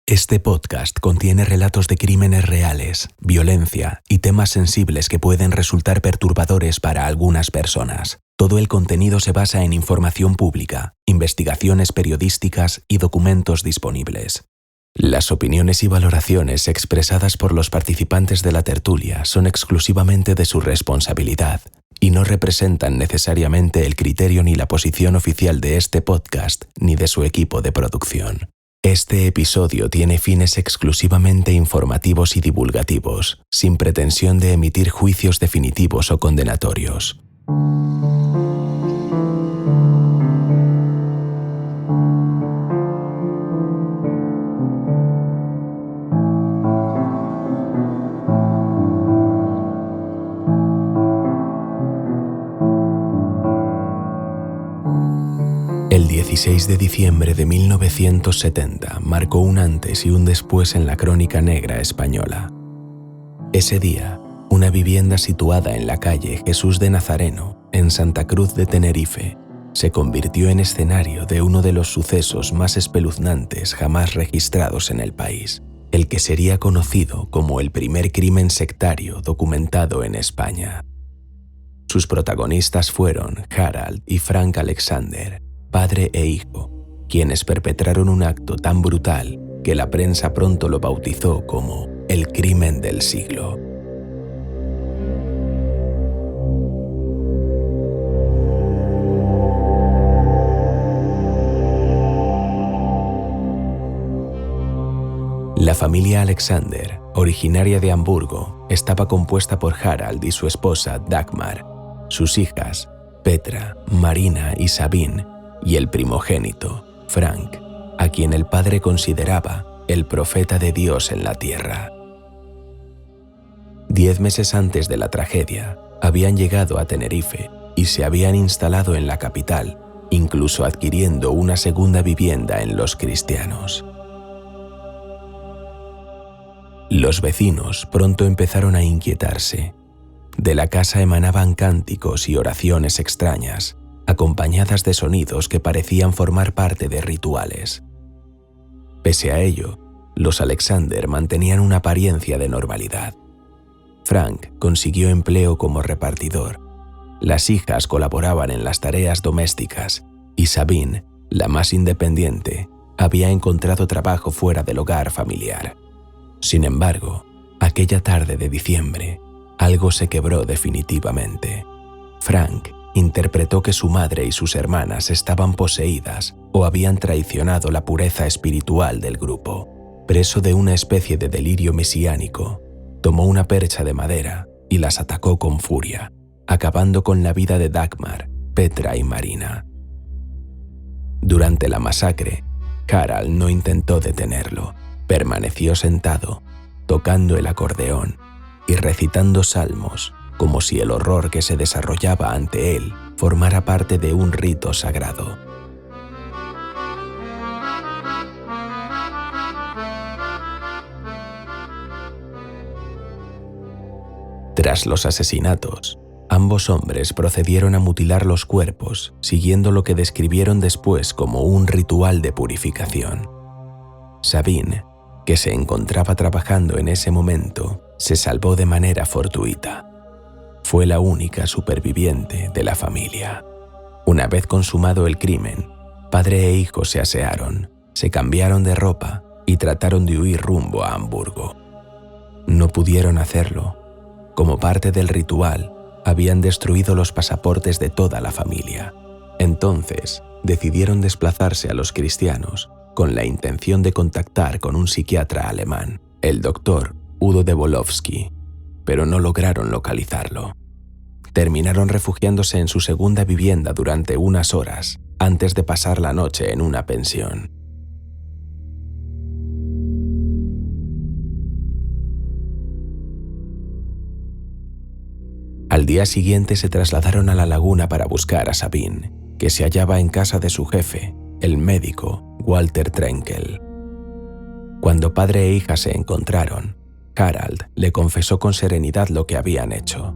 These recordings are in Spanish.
Este podcast contiene relatos de crímenes reales, violencia y temas sensibles que pueden resultar perturbadores para algunas personas. Todo el contenido se basa en información pública, investigaciones periodísticas y documentos disponibles. Las opiniones y valoraciones expresadas por los participantes de la tertulia son exclusivamente de su responsabilidad y no representan necesariamente el criterio ni la posición oficial de este podcast ni de su equipo de producción. Este episodio tiene fines exclusivamente informativos y divulgativos, sin pretensión de emitir juicios definitivos o condenatorios. El 16 de diciembre de 1970 marcó un antes y un después en la crónica negra española. Ese día, una vivienda situada en la calle Jesús de Nazareno, en Santa Cruz de Tenerife, se convirtió en escenario de uno de los sucesos más espeluznantes jamás registrados en el país, el que sería conocido como el primer crimen sectario documentado en España. Sus protagonistas fueron Harald y Frank Alexander, padre e hijo, quienes perpetraron un acto tan brutal que la prensa pronto lo bautizó como el crimen del siglo. La familia Alexander, originaria de Hamburgo, estaba compuesta por Harald y su esposa Dagmar, sus hijas Petra, Marina y Sabine, y el primogénito, Frank, a quien el padre consideraba el profeta de Dios en la tierra. 10 meses antes de la tragedia, habían llegado a Tenerife y se habían instalado en la capital, incluso adquiriendo una segunda vivienda en Los Cristianos. Los vecinos pronto empezaron a inquietarse. De la casa emanaban cánticos y oraciones extrañas, acompañadas de sonidos que parecían formar parte de rituales. Pese a ello, los Alexander mantenían una apariencia de normalidad. Frank consiguió empleo como repartidor. Las hijas colaboraban en las tareas domésticas y Sabine, la más independiente, había encontrado trabajo fuera del hogar familiar. Sin embargo, aquella tarde de diciembre, algo se quebró definitivamente. Frank interpretó que su madre y sus hermanas estaban poseídas o habían traicionado la pureza espiritual del grupo. Preso de una especie de delirio mesiánico, tomó una percha de madera y las atacó con furia, acabando con la vida de Dagmar, Petra y Marina. Durante la masacre, Harald no intentó detenerlo. Permaneció sentado, tocando el acordeón y recitando salmos, como si el horror que se desarrollaba ante él formara parte de un rito sagrado. Tras los asesinatos, ambos hombres procedieron a mutilar los cuerpos, siguiendo lo que describieron después como un ritual de purificación. Sabine, que se encontraba trabajando en ese momento, se salvó de manera fortuita. Fue la única superviviente de la familia. Una vez consumado el crimen, padre e hijo se asearon, se cambiaron de ropa y trataron de huir rumbo a Hamburgo. No pudieron hacerlo. Como parte del ritual, habían destruido los pasaportes de toda la familia. Entonces, decidieron desplazarse a Los Cristianos con la intención de contactar con un psiquiatra alemán, el doctor Udo de Wolowski, pero no lograron localizarlo. Terminaron refugiándose en su segunda vivienda durante unas horas antes de pasar la noche en una pensión. Al día siguiente se trasladaron a la laguna para buscar a Sabine, que se hallaba en casa de su jefe, el médico Walter Trenkel. Cuando padre e hija se encontraron, Harald le confesó con serenidad lo que habían hecho.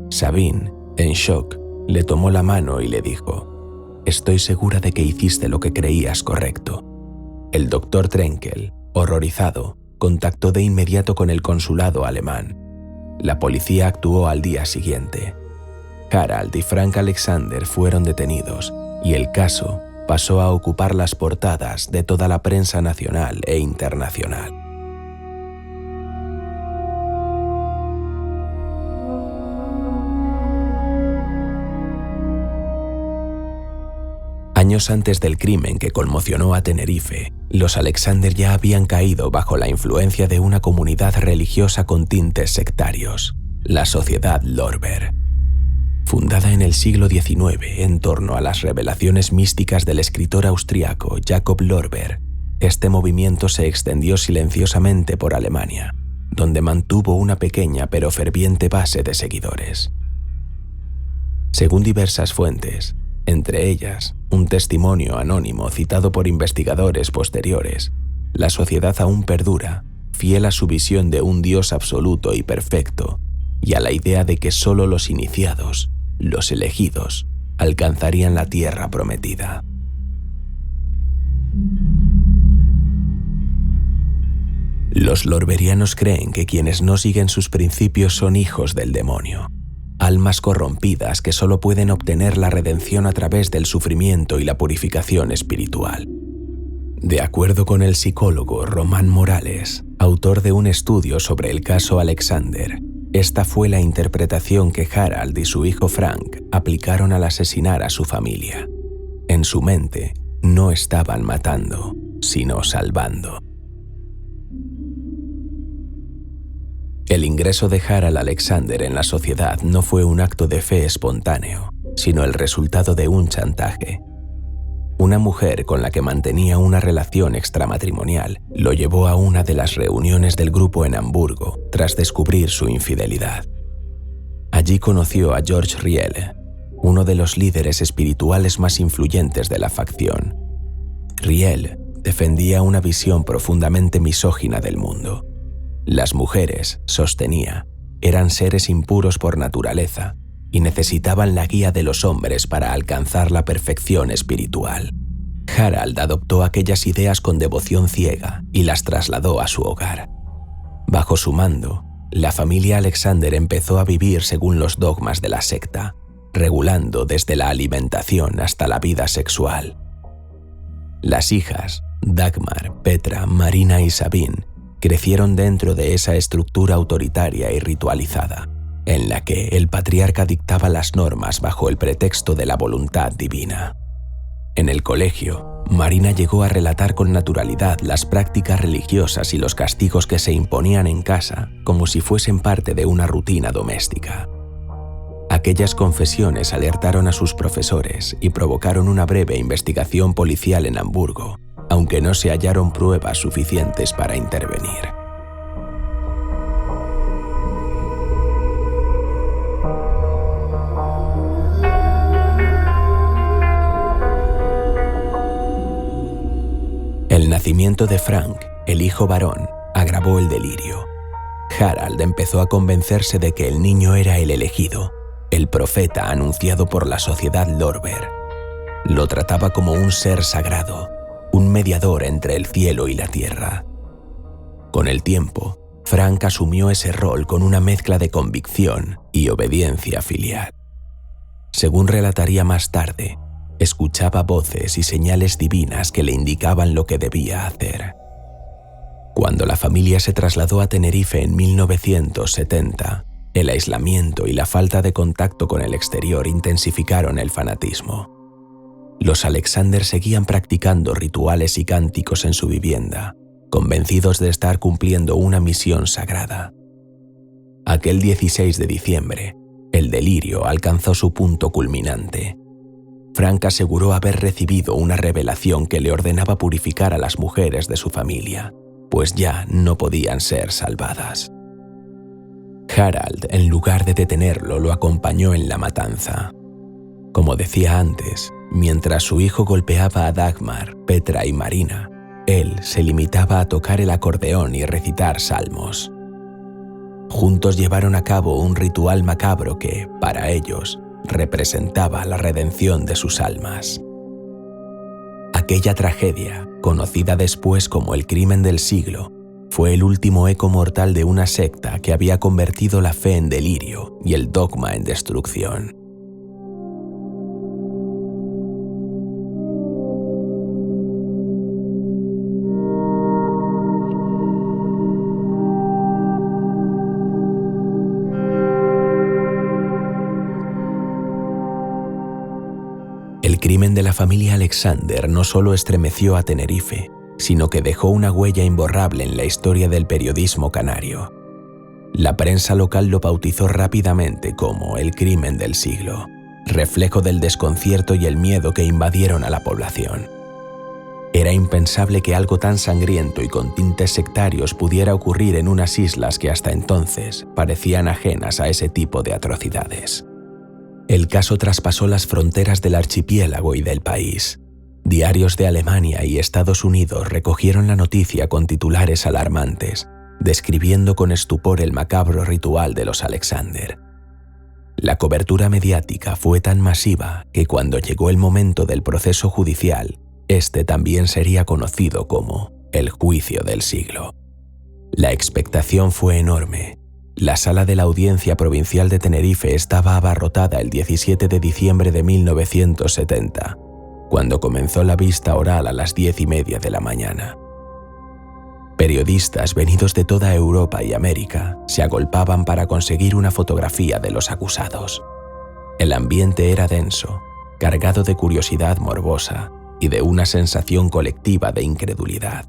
Sabine, en shock, le tomó la mano y le dijo: «Estoy segura de que hiciste lo que creías correcto. El doctor Trenkel, horrorizado, contactó de inmediato con el consulado alemán. La policía actuó al día siguiente. Harald y Frank Alexander fueron detenidos y el caso pasó a ocupar las portadas de toda la prensa nacional e internacional. Años antes del crimen que conmocionó a Tenerife, los Alexander ya habían caído bajo la influencia de una comunidad religiosa con tintes sectarios, la Sociedad Lorber. Fundada en el siglo XIX en torno a las revelaciones místicas del escritor austriaco Jacob Lorber, este movimiento se extendió silenciosamente por Alemania, donde mantuvo una pequeña pero ferviente base de seguidores. Según diversas fuentes, entre ellas un testimonio anónimo citado por investigadores posteriores, la sociedad aún perdura, fiel a su visión de un Dios absoluto y perfecto, y a la idea de que solo los iniciados, los elegidos, alcanzarían la tierra prometida. Los lorberianos creen que quienes no siguen sus principios son hijos del demonio, almas corrompidas que solo pueden obtener la redención a través del sufrimiento y la purificación espiritual. De acuerdo con el psicólogo Román Morales, autor de un estudio sobre el caso Alexander, esta fue la interpretación que Harald y su hijo Frank aplicaron al asesinar a su familia. En su mente, no estaban matando, sino salvando. El ingreso de Harald Alexander en la sociedad no fue un acto de fe espontáneo, sino el resultado de un chantaje. Una mujer con la que mantenía una relación extramatrimonial lo llevó a una de las reuniones del grupo en Hamburgo tras descubrir su infidelidad. Allí conoció a George Riel, uno de los líderes espirituales más influyentes de la facción. Riel defendía una visión profundamente misógina del mundo. Las mujeres, sostenía, eran seres impuros por naturaleza y necesitaban la guía de los hombres para alcanzar la perfección espiritual. Harald adoptó aquellas ideas con devoción ciega y las trasladó a su hogar. Bajo su mando, la familia Alexander empezó a vivir según los dogmas de la secta, regulando desde la alimentación hasta la vida sexual. Las hijas, Dagmar, Petra, Marina y Sabine, crecieron dentro de esa estructura autoritaria y ritualizada, en la que el patriarca dictaba las normas bajo el pretexto de la voluntad divina. En el colegio, Marina llegó a relatar con naturalidad las prácticas religiosas y los castigos que se imponían en casa como si fuesen parte de una rutina doméstica. Aquellas confesiones alertaron a sus profesores y provocaron una breve investigación policial en Hamburgo, aunque no se hallaron pruebas suficientes para intervenir. El nacimiento de Frank, el hijo varón, agravó el delirio. Harald empezó a convencerse de que el niño era el elegido, el profeta anunciado por la sociedad Lorber. Lo trataba como un ser sagrado, un mediador entre el cielo y la tierra. Con el tiempo, Frank asumió ese rol con una mezcla de convicción y obediencia filial. Según relataría más tarde, escuchaba voces y señales divinas que le indicaban lo que debía hacer. Cuando la familia se trasladó a Tenerife en 1970, el aislamiento y la falta de contacto con el exterior intensificaron el fanatismo. Los Alexander seguían practicando rituales y cánticos en su vivienda, convencidos de estar cumpliendo una misión sagrada. Aquel 16 de diciembre, el delirio alcanzó su punto culminante. Frank aseguró haber recibido una revelación que le ordenaba purificar a las mujeres de su familia, pues ya no podían ser salvadas. Harald, en lugar de detenerlo, lo acompañó en la matanza. Como decía antes, mientras su hijo golpeaba a Dagmar, Petra y Marina, él se limitaba a tocar el acordeón y recitar salmos. Juntos llevaron a cabo un ritual macabro que, para ellos, representaba la redención de sus almas. Aquella tragedia, conocida después como el crimen del siglo, fue el último eco mortal de una secta que había convertido la fe en delirio y el dogma en destrucción. El crimen de la familia Alexander no solo estremeció a Tenerife, sino que dejó una huella imborrable en la historia del periodismo canario. La prensa local lo bautizó rápidamente como el crimen del siglo, reflejo del desconcierto y el miedo que invadieron a la población. Era impensable que algo tan sangriento y con tintes sectarios pudiera ocurrir en unas islas que hasta entonces parecían ajenas a ese tipo de atrocidades. El caso traspasó las fronteras del archipiélago y del país. Diarios de Alemania y Estados Unidos recogieron la noticia con titulares alarmantes, describiendo con estupor el macabro ritual de los Alexander. La cobertura mediática fue tan masiva que cuando llegó el momento del proceso judicial, este también sería conocido como el juicio del siglo. La expectación fue enorme. La sala de la Audiencia Provincial de Tenerife estaba abarrotada el 17 de diciembre de 1970, cuando comenzó la vista oral a las 10:30 de la mañana. Periodistas venidos de toda Europa y América se agolpaban para conseguir una fotografía de los acusados. El ambiente era denso, cargado de curiosidad morbosa y de una sensación colectiva de incredulidad.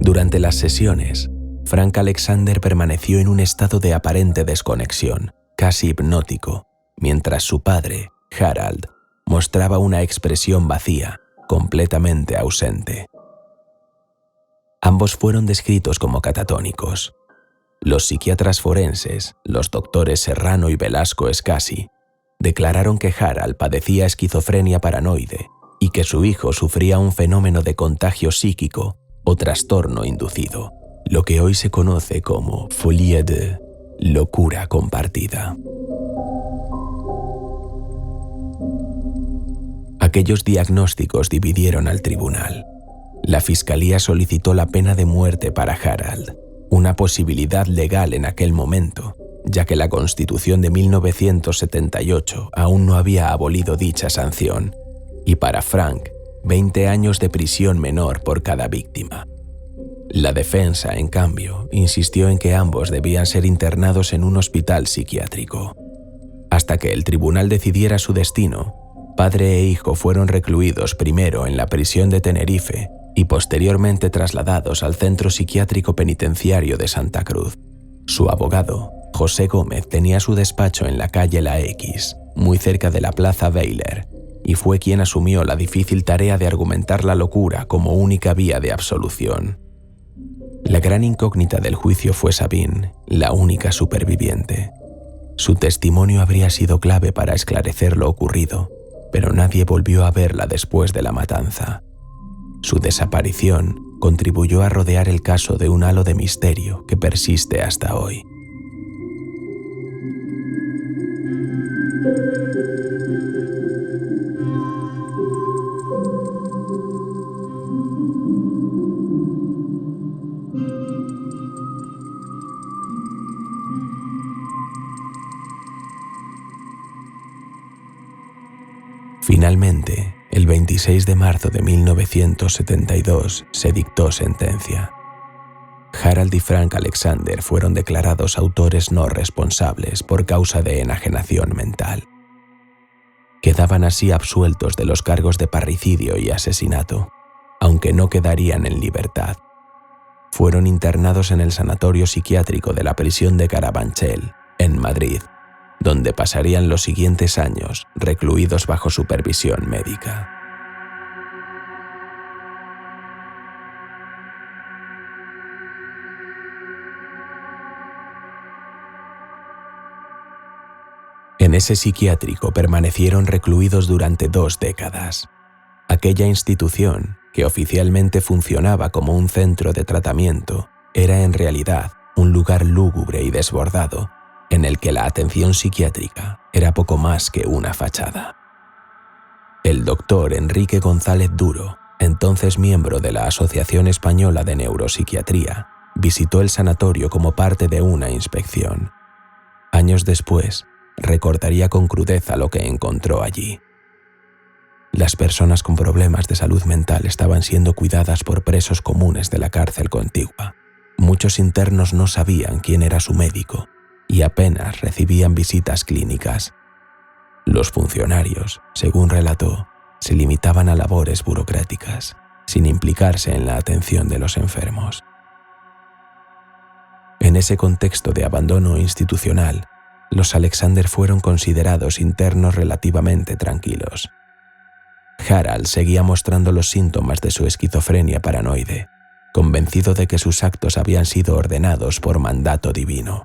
Durante las sesiones, Frank Alexander permaneció en un estado de aparente desconexión, casi hipnótico, mientras su padre, Harald, mostraba una expresión vacía, completamente ausente. Ambos fueron descritos como catatónicos. Los psiquiatras forenses, los doctores Serrano y Velasco Scassi, declararon que Harald padecía esquizofrenia paranoide y que su hijo sufría un fenómeno de contagio psíquico o trastorno inducido, lo que hoy se conoce como folie de locura compartida. Aquellos diagnósticos dividieron al tribunal. La fiscalía solicitó la pena de muerte para Harald, una posibilidad legal en aquel momento, ya que la Constitución de 1978 aún no había abolido dicha sanción, y para Frank, 20 años de prisión menor por cada víctima. La defensa, en cambio, insistió en que ambos debían ser internados en un hospital psiquiátrico. Hasta que el tribunal decidiera su destino, padre e hijo fueron recluidos primero en la prisión de Tenerife y posteriormente trasladados al Centro Psiquiátrico Penitenciario de Santa Cruz. Su abogado, José Gómez, tenía su despacho en la calle La X, muy cerca de la Plaza Weiler, y fue quien asumió la difícil tarea de argumentar la locura como única vía de absolución. La gran incógnita del juicio fue Sabine, la única superviviente. Su testimonio habría sido clave para esclarecer lo ocurrido, pero nadie volvió a verla después de la matanza. Su desaparición contribuyó a rodear el caso de un halo de misterio que persiste hasta hoy. Finalmente, el 26 de marzo de 1972 se dictó sentencia. Harald y Frank Alexander fueron declarados autores no responsables por causa de enajenación mental. Quedaban así absueltos de los cargos de parricidio y asesinato, aunque no quedarían en libertad. Fueron internados en el sanatorio psiquiátrico de la prisión de Carabanchel, en Madrid, donde pasarían los siguientes años recluidos bajo supervisión médica. En ese psiquiátrico permanecieron recluidos durante 2 décadas. Aquella institución, que oficialmente funcionaba como un centro de tratamiento, era en realidad un lugar lúgubre y desbordado en el que la atención psiquiátrica era poco más que una fachada. El doctor Enrique González Duro, entonces miembro de la Asociación Española de Neuropsiquiatría, visitó el sanatorio como parte de una inspección. Años después, recordaría con crudeza lo que encontró allí. Las personas con problemas de salud mental estaban siendo cuidadas por presos comunes de la cárcel contigua. Muchos internos no sabían quién era su médico y apenas recibían visitas clínicas. Los funcionarios, según relató, se limitaban a labores burocráticas, sin implicarse en la atención de los enfermos. En ese contexto de abandono institucional, los Alexander fueron considerados internos relativamente tranquilos. Harald seguía mostrando los síntomas de su esquizofrenia paranoide, convencido de que sus actos habían sido ordenados por mandato divino.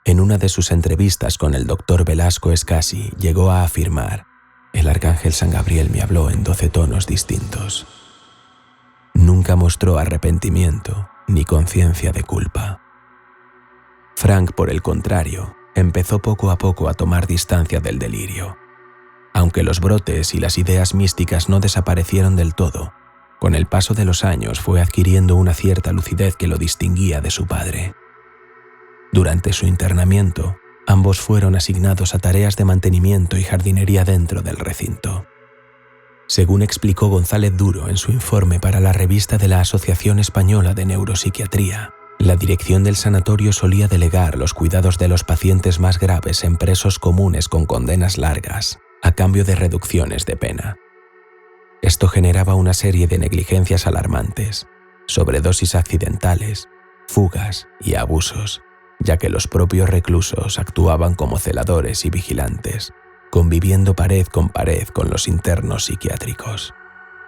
En una de sus entrevistas con el doctor Velasco Escasi llegó a afirmar: «El arcángel San Gabriel me habló en 12 tonos distintos». Nunca mostró arrepentimiento ni conciencia de culpa. Frank, por el contrario, empezó poco a poco a tomar distancia del delirio. Aunque los brotes y las ideas místicas no desaparecieron del todo, con el paso de los años fue adquiriendo una cierta lucidez que lo distinguía de su padre. Durante su internamiento, ambos fueron asignados a tareas de mantenimiento y jardinería dentro del recinto. Según explicó González Duro en su informe para la revista de la Asociación Española de Neuropsiquiatría, la dirección del sanatorio solía delegar los cuidados de los pacientes más graves en presos comunes con condenas largas, a cambio de reducciones de pena. Esto generaba una serie de negligencias alarmantes, sobredosis accidentales, fugas y abusos, ya que los propios reclusos actuaban como celadores y vigilantes, conviviendo pared con los internos psiquiátricos.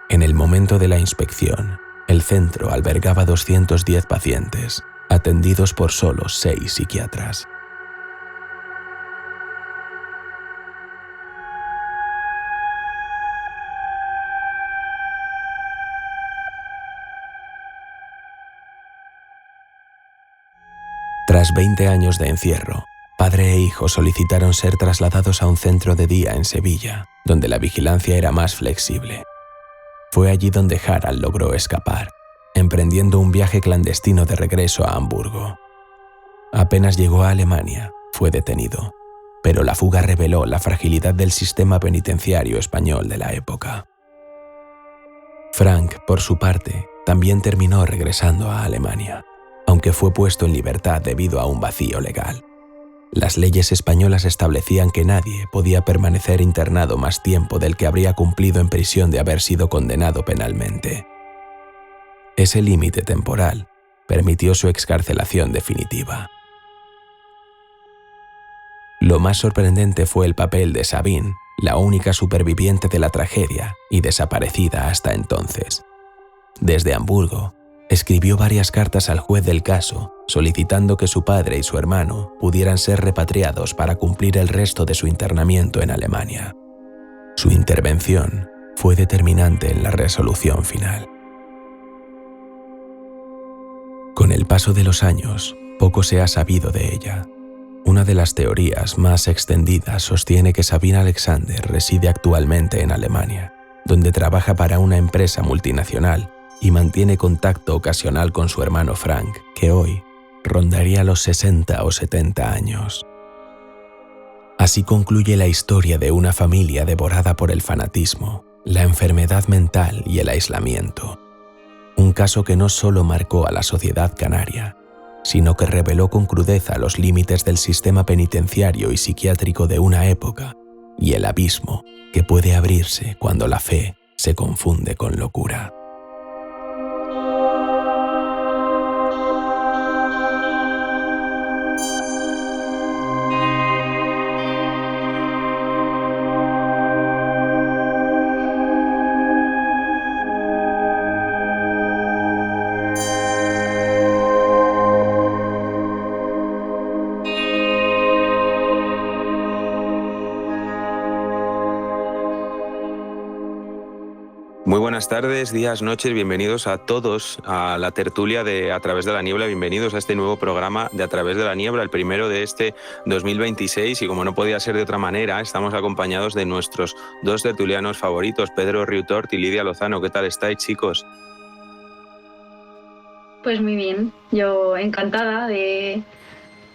En el momento de la inspección, el centro albergaba 210 pacientes, atendidos por solo 6 psiquiatras. Tras 20 años de encierro, padre e hijo solicitaron ser trasladados a un centro de día en Sevilla, donde la vigilancia era más flexible. Fue allí donde Harald logró escapar, emprendiendo un viaje clandestino de regreso a Hamburgo. Apenas llegó a Alemania, fue detenido, pero la fuga reveló la fragilidad del sistema penitenciario español de la época. Frank, por su parte, también terminó regresando a Alemania, aunque fue puesto en libertad debido a un vacío legal. Las leyes españolas establecían que nadie podía permanecer internado más tiempo del que habría cumplido en prisión de haber sido condenado penalmente. Ese límite temporal permitió su excarcelación definitiva. Lo más sorprendente fue el papel de Sabine, la única superviviente de la tragedia y desaparecida hasta entonces. Desde Hamburgo, escribió varias cartas al juez del caso, solicitando que su padre y su hermano pudieran ser repatriados para cumplir el resto de su internamiento en Alemania. Su intervención fue determinante en la resolución final. Con el paso de los años, poco se ha sabido de ella. Una de las teorías más extendidas sostiene que Sabine Alexander reside actualmente en Alemania, donde trabaja para una empresa multinacional y mantiene contacto ocasional con su hermano Frank, que hoy rondaría los 60 o 70 años. Así concluye la historia de una familia devorada por el fanatismo, la enfermedad mental y el aislamiento. Un caso que no solo marcó a la sociedad canaria, sino que reveló con crudeza los límites del sistema penitenciario y psiquiátrico de una época y el abismo que puede abrirse cuando la fe se confunde con locura. Muy buenas tardes, días, noches, bienvenidos a todos a la tertulia de A Través de la Niebla, bienvenidos a este nuevo programa de A Través de la Niebla, el primero de este 2026, y como no podía ser de otra manera, estamos acompañados de nuestros dos tertulianos favoritos, Pedro Riutort y Lidia Lozano. ¿Qué tal estáis, chicos? Pues muy bien, yo encantada de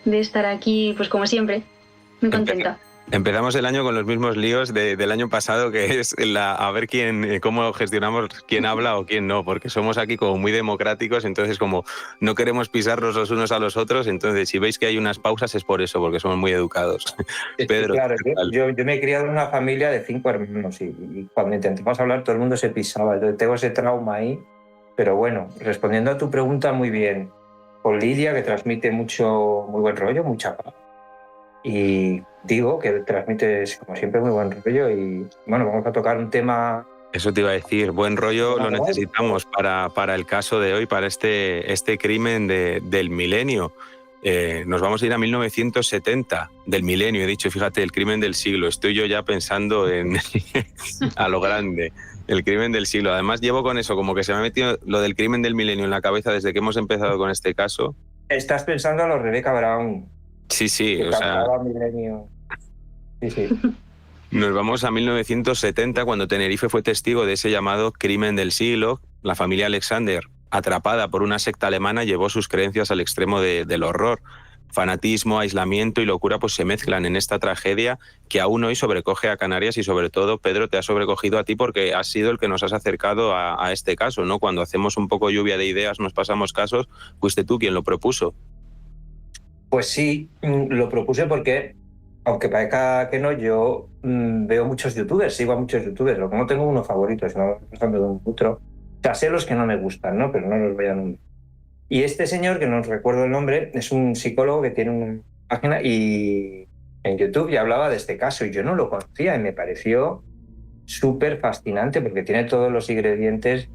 estar aquí, pues como siempre, muy contenta. Empezamos el año con los mismos líos del año pasado, que es a ver cómo gestionamos quién habla o quién no, porque somos aquí como muy democráticos, entonces como no queremos pisarnos los unos a los otros, entonces si veis que hay unas pausas es por eso, porque somos muy educados. Pedro, claro, yo me he criado en una familia de 5 hermanos y cuando intentamos hablar todo el mundo se pisaba, yo tengo ese trauma ahí, pero bueno, respondiendo a tu pregunta muy bien, con Lidia, que transmite muy buen rollo, mucha paz. Y digo que transmites, como siempre, muy buen rollo. Y bueno, vamos a tocar un tema. Eso te iba a decir, buen rollo lo necesitamos para el caso de hoy, para este crimen del milenio. Nos vamos a ir a 1970, del milenio, he dicho, fíjate, el crimen del siglo. Estoy yo ya pensando a lo grande, el crimen del siglo. Además, llevo con eso, como que se me ha metido lo del crimen del milenio en la cabeza desde que hemos empezado con este caso. Estás pensando a los Rebecca Brown. Sí, o sea... Milenio. Sí. Nos vamos a 1970, cuando Tenerife fue testigo de ese llamado crimen del siglo. La familia Alexander, atrapada por una secta alemana, llevó sus creencias al extremo del horror. Fanatismo, aislamiento y locura pues se mezclan en esta tragedia que aún hoy sobrecoge a Canarias y sobre todo, Pedro, te ha sobrecogido a ti porque has sido el que nos has acercado a este caso, ¿no? Cuando hacemos un poco lluvia de ideas, nos pasamos casos, fuiste tú quien lo propuso. Pues sí, lo propuse porque, aunque parezca que no, yo veo muchos youtubers, sigo a muchos youtubers, lo que no tengo uno favorito, sino pensando de un otro. O sea, sé los que no me gustan, ¿no? Pero no los voy a nombrar. Y este señor, que no recuerdo el nombre, es un psicólogo que tiene una página y en YouTube ya hablaba de este caso y yo no lo conocía y me pareció súper fascinante porque tiene todos los ingredientes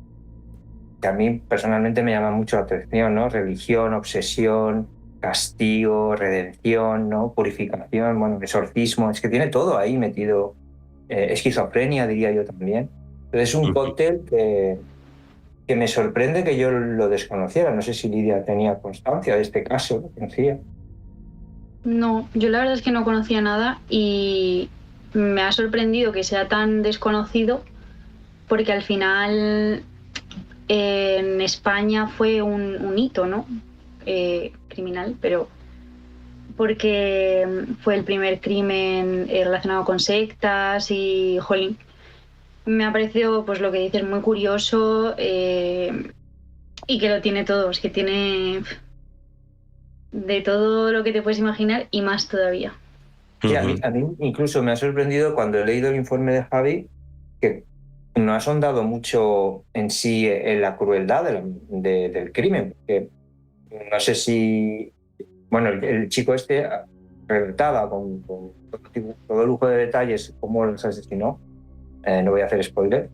que a mí personalmente me llaman mucho la atención, ¿no? Religión, obsesión, castigo, redención, ¿no? Purificación, bueno, exorcismo, es que tiene todo ahí metido. Esquizofrenia, diría yo también. Entonces es un cóctel que me sorprende que yo lo desconociera. No sé si Lidia tenía constancia de este caso, ¿lo conocía? No, yo la verdad es que no conocía nada y me ha sorprendido que sea tan desconocido porque al final en España fue un hito, ¿no? Criminal, pero porque fue el primer crimen relacionado con sectas y, jolín, me ha parecido, pues lo que dices, muy curioso y que lo tiene todo, es que tiene de todo lo que te puedes imaginar y más todavía. Sí, a mí incluso me ha sorprendido cuando he leído el informe de Javi que no has ahondado mucho en sí en la crueldad del crimen, porque no sé si... Bueno, el chico este relataba con todo lujo de detalles cómo los asesinó. No voy a hacer spoiler,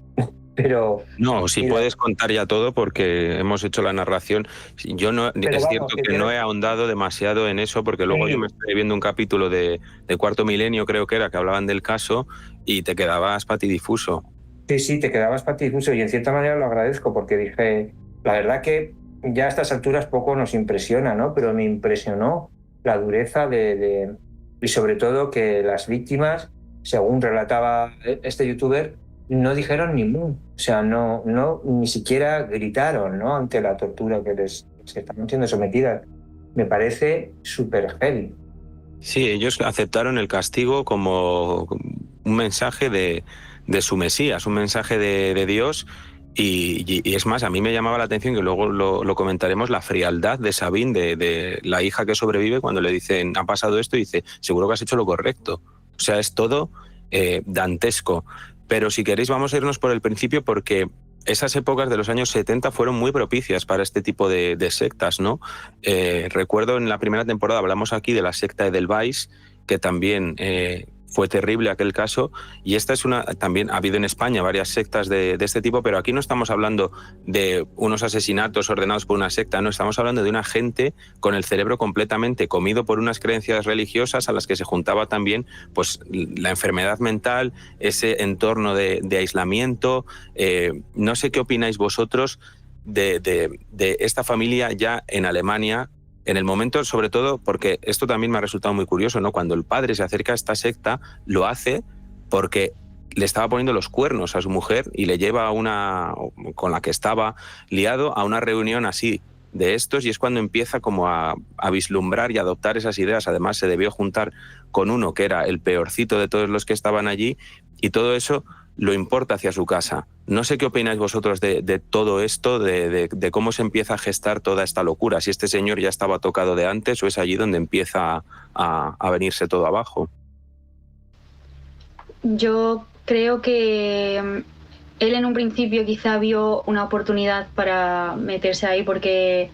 pero... No, si puedes contar ya todo porque hemos hecho la narración. Yo no, es cierto que no he ahondado demasiado en eso porque luego yo me estoy viendo un capítulo de Cuarto Milenio, creo que era, que hablaban del caso y te quedabas patidifuso. Sí, te quedabas patidifuso y en cierta manera lo agradezco porque dije, la verdad que ya a estas alturas poco nos impresiona, ¿no? Pero me impresionó la dureza y sobre todo que las víctimas, según relataba este youtuber, no dijeron ni mu, o sea, no ni siquiera gritaron, ¿no? Ante la tortura que les estaban siendo sometidas. Me parece súper heavy. Sí, ellos aceptaron el castigo como un mensaje de su Mesías, un mensaje de Dios. Y es más, a mí me llamaba la atención, que luego lo comentaremos, la frialdad de Sabine, de la hija que sobrevive, cuando le dicen, ha pasado esto, y dice, seguro que has hecho lo correcto. O sea, es todo dantesco. Pero si queréis vamos a irnos por el principio porque esas épocas de los años 70 fueron muy propicias para este tipo de sectas, ¿no? Recuerdo en la primera temporada hablamos aquí de la secta Edelweiss, que también Fue terrible aquel caso, y esta es también ha habido en España varias sectas de este tipo, pero aquí no estamos hablando de unos asesinatos ordenados por una secta, no, estamos hablando de una gente con el cerebro completamente comido por unas creencias religiosas a las que se juntaba también pues la enfermedad mental, ese entorno de aislamiento. No sé qué opináis vosotros de esta familia ya en Alemania, en el momento, sobre todo, porque esto también me ha resultado muy curioso, ¿no? Cuando el padre se acerca a esta secta, lo hace porque le estaba poniendo los cuernos a su mujer y le lleva con la que estaba liado, a una reunión así de estos, y es cuando empieza como a vislumbrar y adoptar esas ideas. Además, se debió juntar con uno que era el peorcito de todos los que estaban allí, y todo eso lo importa hacia su casa. No sé qué opináis vosotros de todo esto, de cómo se empieza a gestar toda esta locura, si este señor ya estaba tocado de antes o es allí donde empieza a venirse todo abajo. Yo creo que él en un principio quizá vio una oportunidad para meterse ahí, porque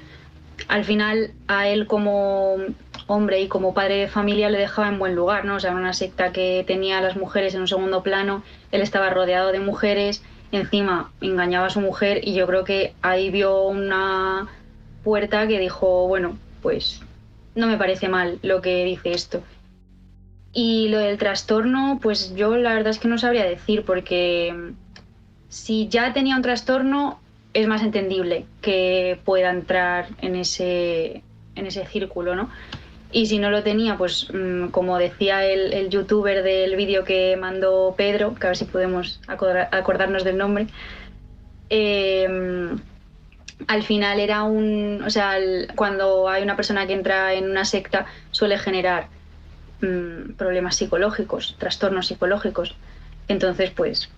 al final a él como hombre y como padre de familia le dejaba en buen lugar, ¿no? O sea, una secta que tenía a las mujeres en un segundo plano, él estaba rodeado de mujeres, encima engañaba a su mujer, y yo creo que ahí vio una puerta que dijo, bueno, pues no me parece mal lo que dice esto. Y lo del trastorno, pues yo la verdad es que no sabría decir, porque si ya tenía un trastorno, es más entendible que pueda entrar en ese círculo, ¿no? Y si no lo tenía, pues como decía el youtuber del vídeo que mandó Pedro, que a ver si podemos acordarnos del nombre, al final era o sea, cuando hay una persona que entra en una secta suele generar problemas psicológicos, trastornos psicológicos. Entonces, pues,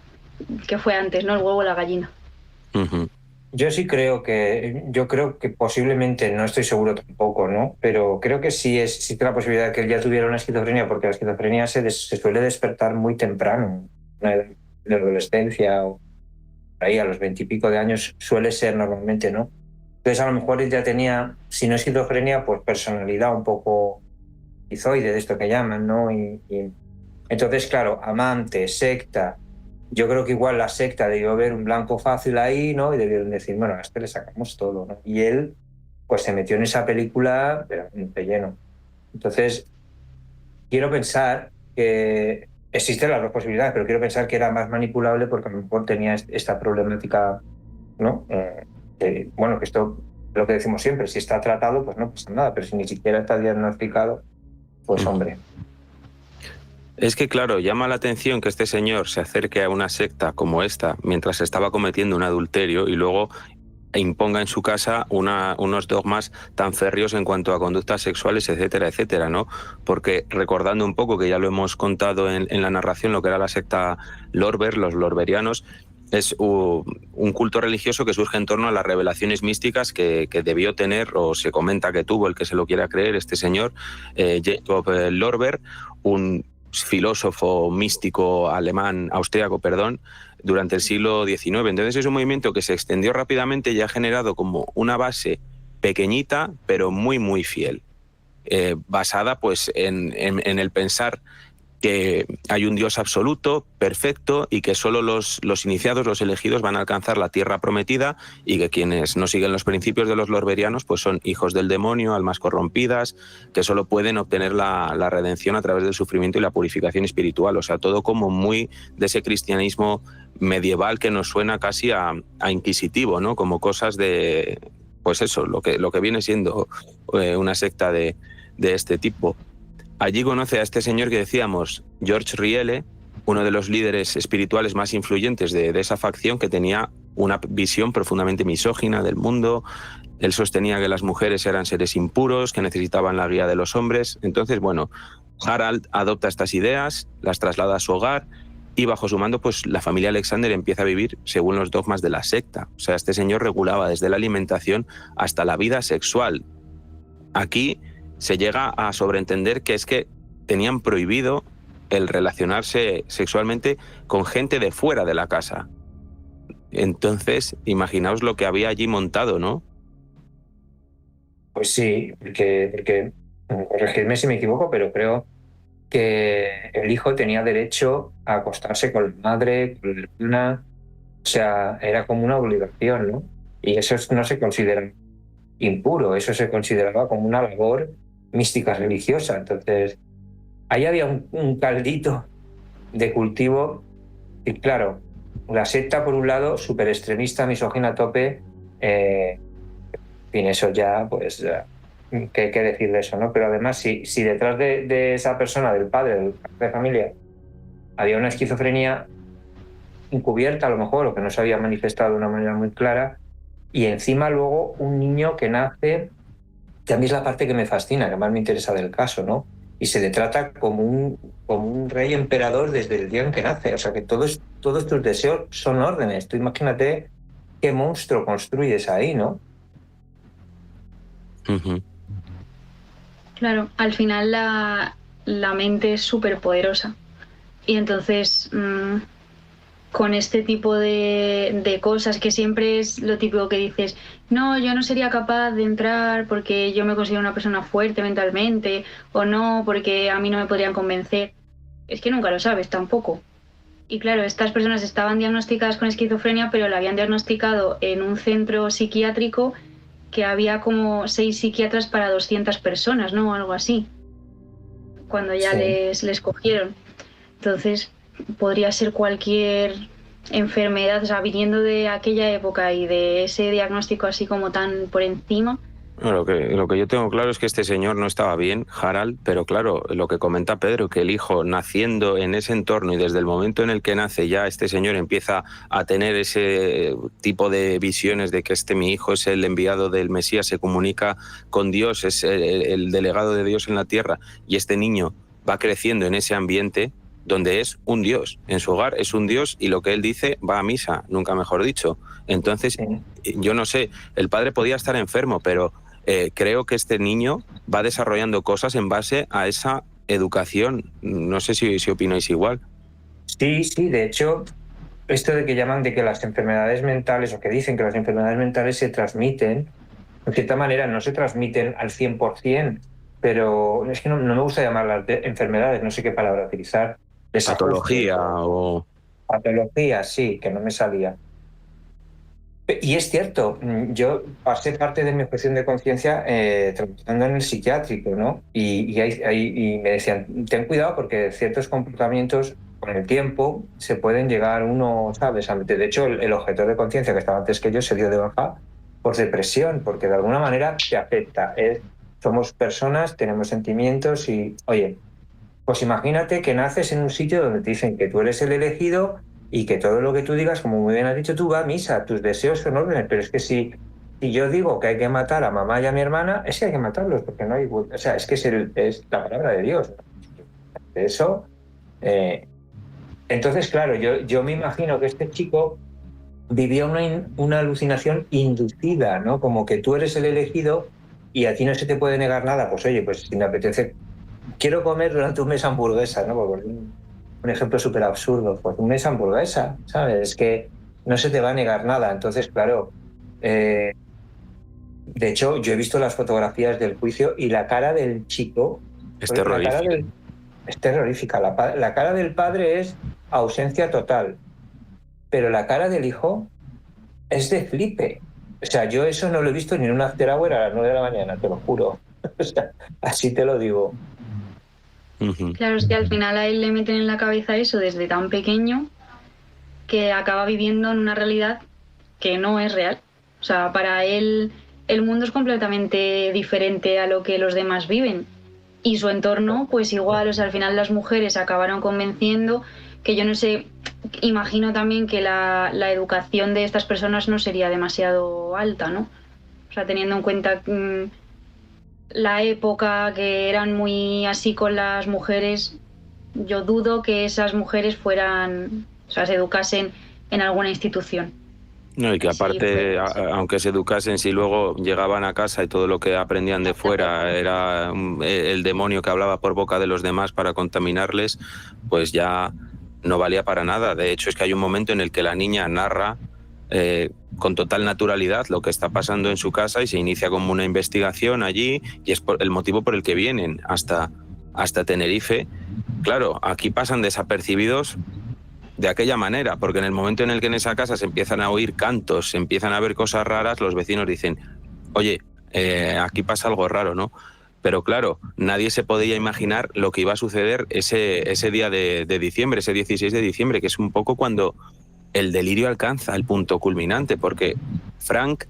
¿qué fue antes, no? ¿El huevo o la gallina? Uh-huh. Yo creo que posiblemente, no estoy seguro tampoco, ¿no? Pero creo que sí existe la posibilidad de que él ya tuviera una esquizofrenia, porque la esquizofrenia se suele despertar muy temprano, una edad de adolescencia o ahí a los 20 y pico de años suele ser normalmente, ¿no? Entonces a lo mejor él ya tenía, si no esquizofrenia, pues personalidad un poco esquizoide, de esto que llaman, ¿no? Y entonces, claro, amante, secta. Yo creo que igual la secta debió ver un blanco fácil ahí, ¿no? Y debieron decir, bueno, a este le sacamos todo, ¿no? Y él, pues se metió en esa película, pero de lleno. Entonces, quiero pensar que existen las dos posibilidades, pero quiero pensar que era más manipulable porque a lo mejor tenía esta problemática, ¿no? Bueno, que esto es lo que decimos siempre, si está tratado, pues no pasa nada, pero si ni siquiera está diagnosticado, pues hombre. Es que, claro, llama la atención que este señor se acerque a una secta como esta mientras estaba cometiendo un adulterio y luego imponga en su casa unos dogmas tan férreos en cuanto a conductas sexuales, etcétera, etcétera, ¿no? Porque recordando un poco, que ya lo hemos contado en la narración, lo que era la secta Lorber, los lorberianos, es un culto religioso que surge en torno a las revelaciones místicas que debió tener, o se comenta que tuvo, el que se lo quiera creer, este señor, Jacob Lorber, un filósofo místico austríaco, durante el siglo XIX. Entonces es un movimiento que se extendió rápidamente y ha generado como una base pequeñita, pero muy, muy fiel, basada pues en el pensar que hay un Dios absoluto, perfecto, y que solo los iniciados, los elegidos, van a alcanzar la tierra prometida, y que quienes no siguen los principios de los lorberianos pues son hijos del demonio, almas corrompidas, que solo pueden obtener la redención a través del sufrimiento y la purificación espiritual. O sea, todo como muy de ese cristianismo medieval que nos suena casi a inquisitivo, ¿no? Como cosas de, pues eso, lo que viene siendo una secta de este tipo. Allí conoce a este señor que decíamos, George Riele, uno de los líderes espirituales más influyentes de esa facción, que tenía una visión profundamente misógina del mundo. Él sostenía que las mujeres eran seres impuros, que necesitaban la guía de los hombres. Entonces, bueno, Harald adopta estas ideas, las traslada a su hogar, y bajo su mando, pues la familia Alexander empieza a vivir según los dogmas de la secta. O sea, este señor regulaba desde la alimentación hasta la vida sexual. Aquí se llega a sobreentender que es que tenían prohibido el relacionarse sexualmente con gente de fuera de la casa. Entonces, imaginaos lo que había allí montado, ¿no? Pues sí, porque corregidme si me equivoco, pero creo que el hijo tenía derecho a acostarse con la madre, con la hermana, o sea, era como una obligación, ¿no? Y eso no se considera impuro, eso se consideraba como una labor mística religiosa. Entonces, ahí había un caldito de cultivo y claro, la secta por un lado, súper extremista, misógina a tope, en fin, eso ya, pues, ¿qué decir de eso, no? Pero además, si detrás de esa persona, del padre de familia, había una esquizofrenia encubierta a lo mejor, o que no se había manifestado de una manera muy clara, y encima luego un niño que nace, que a mí es la parte que me fascina, que más me interesa del caso, ¿no? Y se le trata como un rey emperador desde el día en que nace. O sea, que todos tus deseos son órdenes. Tú imagínate qué monstruo construyes ahí, ¿no? Uh-huh. Claro, al final la mente es súper poderosa. Y entonces, con este tipo de cosas, que siempre es lo típico que dices, no, yo no sería capaz de entrar porque yo me considero una persona fuerte mentalmente, o no, porque a mí no me podrían convencer. Es que nunca lo sabes tampoco. Y claro, estas personas estaban diagnosticadas con esquizofrenia, pero la habían diagnosticado en un centro psiquiátrico que había como 6 psiquiatras para 200 personas, ¿no? Algo así, cuando ya Sí. les cogieron. Entonces, podría ser cualquier enfermedad, o sea, viniendo de aquella época y de ese diagnóstico así como tan por encima. Lo que yo tengo claro es que este señor no estaba bien, Harald, pero claro, lo que comenta Pedro, que el hijo naciendo en ese entorno y desde el momento en el que nace ya este señor empieza a tener ese tipo de visiones de que mi hijo es el enviado del Mesías, se comunica con Dios, es el delegado de Dios en la tierra, y este niño va creciendo en ese ambiente donde es un Dios, en su hogar es un Dios y lo que él dice va a misa, nunca mejor dicho. Entonces, yo no sé, el padre podía estar enfermo, pero creo que este niño va desarrollando cosas en base a esa educación. No sé si opináis igual. Sí, de hecho, esto de que llaman de que las enfermedades mentales, o que dicen que las enfermedades mentales se transmiten, de cierta manera no se transmiten al 100%, pero es que no me gusta llamarlas enfermedades, no sé qué palabra utilizar, desajustes, Patología o... patologías, sí, que no me salía. Y es cierto, yo pasé parte de mi objeción de conciencia trabajando en el psiquiátrico, ¿no? Y me decían, ten cuidado porque ciertos comportamientos con el tiempo se pueden llegar uno, ¿sabes? De hecho, el objetor de conciencia que estaba antes que yo se dio de baja por depresión, porque de alguna manera te afecta. Somos personas, tenemos sentimientos y, oye, pues imagínate que naces en un sitio donde te dicen que tú eres el elegido y que todo lo que tú digas, como muy bien has dicho, tú vas a misa, tus deseos son órdenes, pero es que si yo digo que hay que matar a mamá y a mi hermana, es que hay que matarlos, porque no hay... O sea, es que es la palabra de Dios. De eso... entonces, claro, yo me imagino que este chico vivía una alucinación inducida, ¿no? Como que tú eres el elegido y a ti no se te puede negar nada. Pues oye, pues si me apetece, quiero comer durante un mes hamburguesa, ¿no? Porque un ejemplo súper absurdo, pues un mes hamburguesa, ¿sabes? Es que no se te va a negar nada. Entonces, claro, de hecho, yo he visto las fotografías del juicio y la cara del chico... Es terrorífico. Es terrorífica. La cara del padre es ausencia total, pero la cara del hijo es de flipe. O sea, yo eso no lo he visto ni en un after hour a las 9 de la mañana, te lo juro. O sea, así te lo digo. Uh-huh. Claro, es que al final a él le meten en la cabeza eso desde tan pequeño que acaba viviendo en una realidad que no es real. O sea, para él el mundo es completamente diferente a lo que los demás viven. Y su entorno, pues igual, o sea, al final las mujeres acabaron convenciendo, que yo no sé, imagino también que la educación de estas personas no sería demasiado alta, ¿no? O sea, teniendo en cuenta la época, que eran muy así con las mujeres, yo dudo que esas mujeres fueran, o sea, se educasen en alguna institución. No, y que aparte, aunque se educasen, si luego llegaban a casa y todo lo que aprendían de fuera era el demonio que hablaba por boca de los demás para contaminarles, pues ya no valía para nada. De hecho, es que hay un momento en el que la niña narra con total naturalidad lo que está pasando en su casa y se inicia como una investigación allí y es el motivo por el que vienen hasta hasta Tenerife, claro, aquí pasan desapercibidos de aquella manera, porque en el momento en el que en esa casa se empiezan a oír cantos, se empiezan a ver cosas raras, los vecinos dicen, oye, aquí pasa algo raro, ¿no? Pero claro, nadie se podía imaginar lo que iba a suceder ese día de diciembre, ese 16 de diciembre, que es un poco cuando el delirio alcanza el punto culminante, porque Frank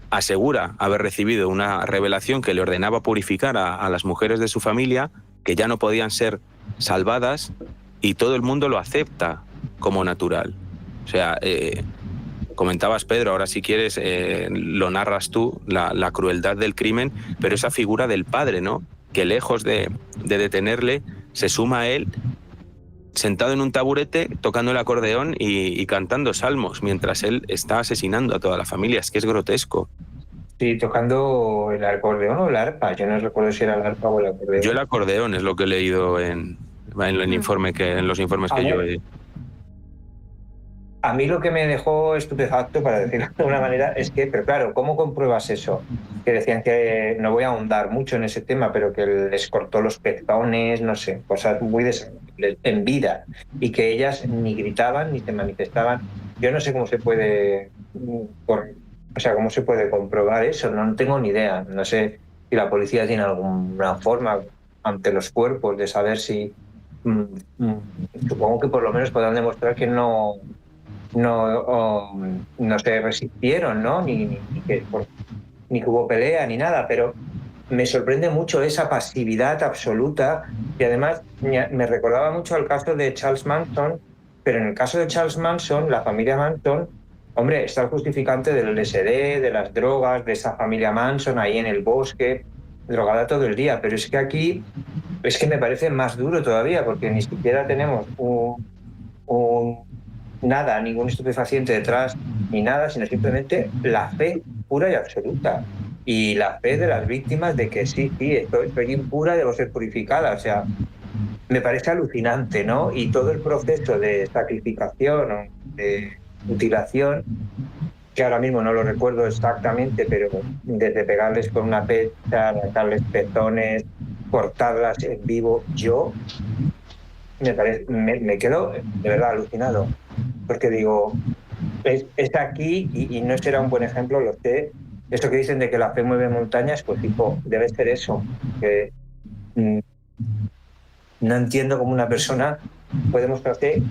asegura haber recibido una revelación que le ordenaba purificar a las mujeres de su familia, que ya no podían ser salvadas, y todo el mundo lo acepta como natural. O sea, comentabas, Pedro, ahora si quieres lo narras tú, la crueldad del crimen, pero esa figura del padre, ¿no? Que lejos de detenerle, se suma a él sentado en un taburete, tocando el acordeón y cantando salmos, mientras él está asesinando a toda la familia. Es que es grotesco. Sí, tocando el acordeón o el arpa. Yo no recuerdo si era el arpa o el acordeón. Yo el acordeón es lo que he leído en los informes que yo he... A mí lo que me dejó estupefacto, para decirlo de alguna manera, es que, pero claro, ¿cómo compruebas eso? Que decían que, no voy a ahondar mucho en ese tema, pero que les cortó los pezones, no sé, cosas muy desagradables en vida, y que ellas ni gritaban ni se manifestaban. Yo no sé cómo se puede, cómo se puede comprobar eso, no tengo ni idea. No sé si la policía tiene alguna forma ante los cuerpos de saber si... supongo que por lo menos podrán demostrar que no se resistieron, ¿no? Ni que hubo pelea ni nada, pero me sorprende mucho esa pasividad absoluta, y además me recordaba mucho al caso de Charles Manson, pero en el caso de Charles Manson, la familia Manson, hombre, está el justificante del LSD, de las drogas, de esa familia Manson ahí en el bosque, drogada todo el día, pero es que aquí es que me parece más duro todavía, porque ni siquiera tenemos nada, ningún estupefaciente detrás, ni nada, sino simplemente la fe pura y absoluta. Y la fe de las víctimas de que sí, estoy impura, debo ser purificada. O sea, me parece alucinante, ¿no? Y todo el proceso de sacrificación o de mutilación, que ahora mismo no lo recuerdo exactamente, pero desde pegarles con una pecha, arrancarles pezones, cortarlas en vivo, yo me quedo de verdad alucinado, porque digo, es aquí y no será un buen ejemplo, lo sé. Esto que dicen de que la fe mueve montañas, pues tipo, debe ser eso. Que, no entiendo cómo una persona puede mostrarse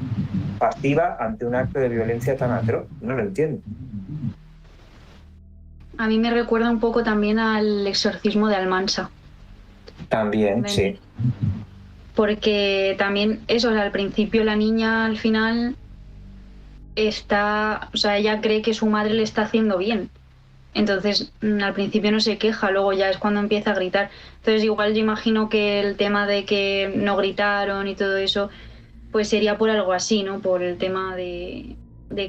pasiva ante un acto de violencia tan atroz. No lo entiendo. A mí me recuerda un poco también al exorcismo de Almansa. También, sí. Porque también eso, o sea, al principio la niña al final está, o sea, ella cree que su madre le está haciendo bien. Entonces, al principio no se queja, luego ya es cuando empieza a gritar. Entonces, igual yo imagino que el tema de que no gritaron y todo eso, pues sería por algo así, ¿no? Por el tema de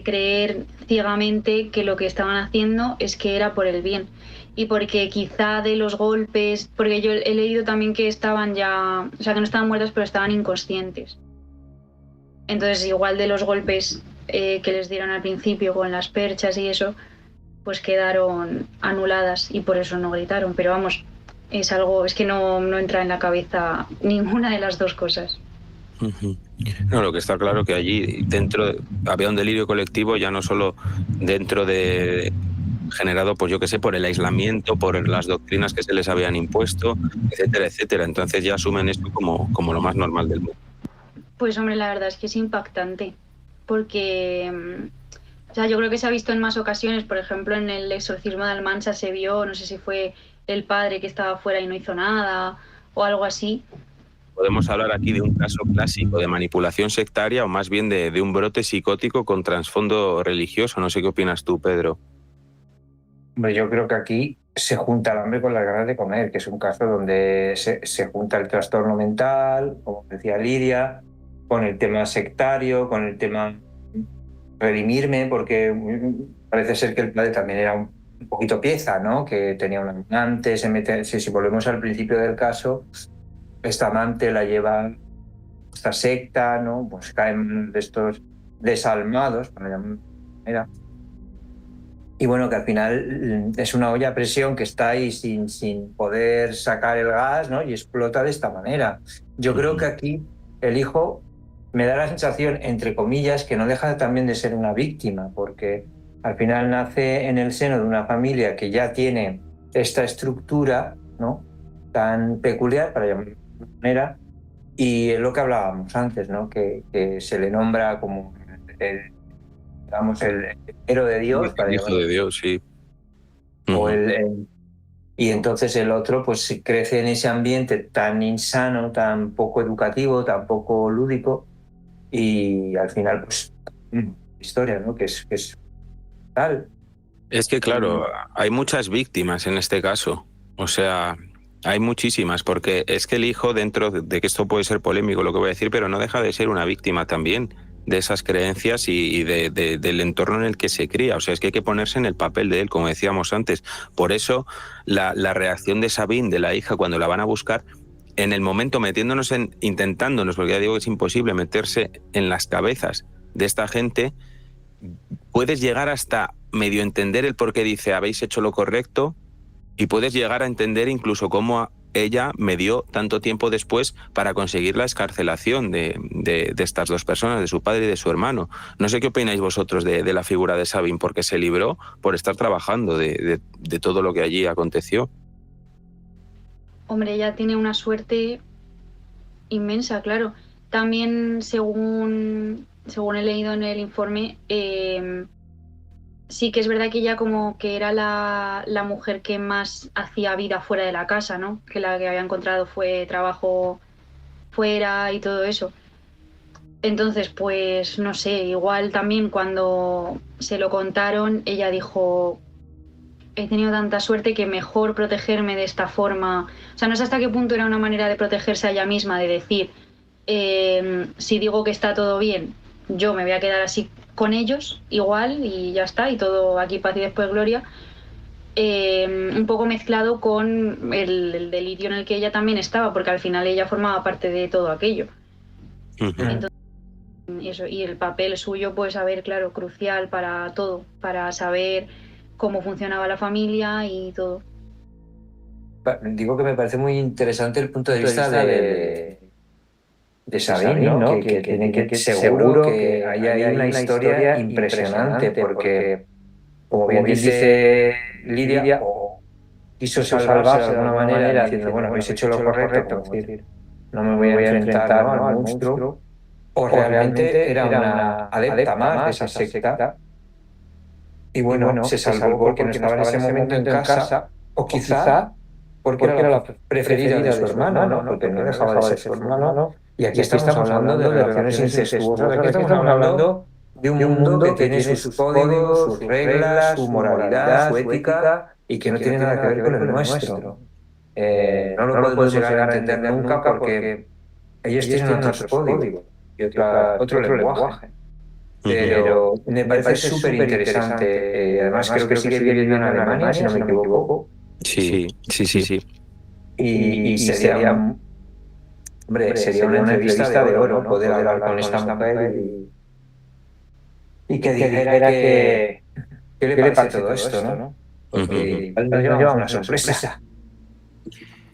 creer ciegamente que lo que estaban haciendo es que era por el bien. Y porque quizá de los golpes, porque yo he leído también que estaban ya, o sea, que no estaban muertas, pero estaban inconscientes. Entonces, igual de los golpes que les dieron al principio con las perchas y eso, pues quedaron anuladas y por eso no gritaron. Pero vamos, es algo, es que no entra en la cabeza ninguna de las dos cosas. No, lo que está claro que allí dentro había un delirio colectivo, ya no solo dentro de generado, pues yo qué sé, por el aislamiento, por las doctrinas que se les habían impuesto, etcétera, etcétera. Entonces ya asumen esto como lo más normal del mundo. Pues hombre, la verdad es que es impactante, porque o sea, yo creo que se ha visto en más ocasiones, por ejemplo, en el exorcismo de Almansa se vio, no sé si fue el padre que estaba fuera y no hizo nada o algo así. Podemos hablar aquí de un caso clásico de manipulación sectaria o más bien de un brote psicótico con trasfondo religioso. No sé qué opinas tú, Pedro. Yo creo que aquí se junta el hambre con las ganas de comer, que es un caso donde se junta el trastorno mental, como decía Lidia, con el tema sectario, con el tema redimirme, porque parece ser que el padre también era un poquito pieza, ¿no? Que tenía un amante, si volvemos al principio del caso, esta amante la lleva a esta secta, ¿no? Pues caen de estos desalmados, para llamarlo de manera. Y bueno, que al final es una olla a presión que está ahí sin poder sacar el gas, ¿no? Y explota de esta manera. Yo creo que aquí el hijo me da la sensación, entre comillas, que no deja también de ser una víctima, porque al final nace en el seno de una familia que ya tiene esta estructura, ¿no? Tan peculiar, para llamarlo de alguna manera, y es lo que hablábamos antes, ¿no? Que se le nombra como digamos, el héroe de Dios, para Hijo de Dios, sí. o y entonces el otro pues crece en ese ambiente tan insano, tan poco educativo, tan poco lúdico, y al final pues historia, ¿no? Que es tal. Es que claro, hay muchas víctimas en este caso. O sea, hay muchísimas, porque es que el hijo, dentro de que esto puede ser polémico lo que voy a decir, pero no deja de ser una víctima también de esas creencias y del entorno en el que se cría. O sea, es que hay que ponerse en el papel de él, como decíamos antes. Por eso la reacción de Sabine, de la hija, cuando la van a buscar, en el momento metiéndonos intentándonos, porque ya digo que es imposible meterse en las cabezas de esta gente, puedes llegar hasta medio entender el por qué dice habéis hecho lo correcto, y puedes llegar a entender incluso cómo ella me dio tanto tiempo después para conseguir la excarcelación de estas dos personas, de su padre y de su hermano. No sé qué opináis vosotros de la figura de Sabine, porque se libró por estar trabajando de todo lo que allí aconteció. Hombre, ella tiene una suerte inmensa, claro. También, según he leído en el informe, sí que es verdad que ella como que era la mujer que más hacía vida fuera de la casa, ¿no? Que la que había encontrado fue trabajo fuera y todo eso. Entonces, pues no sé, igual también cuando se lo contaron, ella dijo, he tenido tanta suerte que mejor protegerme de esta forma. O sea, no sé hasta qué punto era una manera de protegerse a ella misma, de decir, si digo que está todo bien, yo me voy a quedar así con ellos, igual, y ya está, y todo aquí paz y después gloria. Un poco mezclado con el delirio en el que ella también estaba, porque al final ella formaba parte de todo aquello. Entonces, eso, y el papel suyo, pues, a ver, claro, crucial para todo, para saber cómo funcionaba la familia y todo. Digo que me parece muy interesante el punto de vista de Sabine, ¿no? Que tiene que seguro que hay ahí una historia impresionante, porque, como bien dice Lidia, o quiso salvarse de alguna manera diciendo, bueno, habéis hecho lo correcto, es decir, no me voy a enfrentar, ¿no?, al monstruo, o realmente era una adepta más de esa secta, y bueno, se salvó porque no estaba en ese momento en casa, o quizá porque era la preferida de su hermano, ¿no? Porque no dejaba de ser su hermano. Y aquí estamos hablando de relaciones incestuosas. Aquí estamos hablando de un mundo que tiene sus códigos, sus reglas, su moralidad, su ética, y que no tiene nada que ver con el nuestro. No lo podemos llegar a entender nunca porque ellos tienen otros códigos y otro lenguaje. Pero me parece súper interesante. Además, creo que sigue viviendo en Alemania, si no me equivoco. Sí. Y sería una entrevista de oro, ¿no? Poder hablar con esta mujer y que dijera que qué le parece todo esto, ¿no? Porque nos llevamos una sorpresa.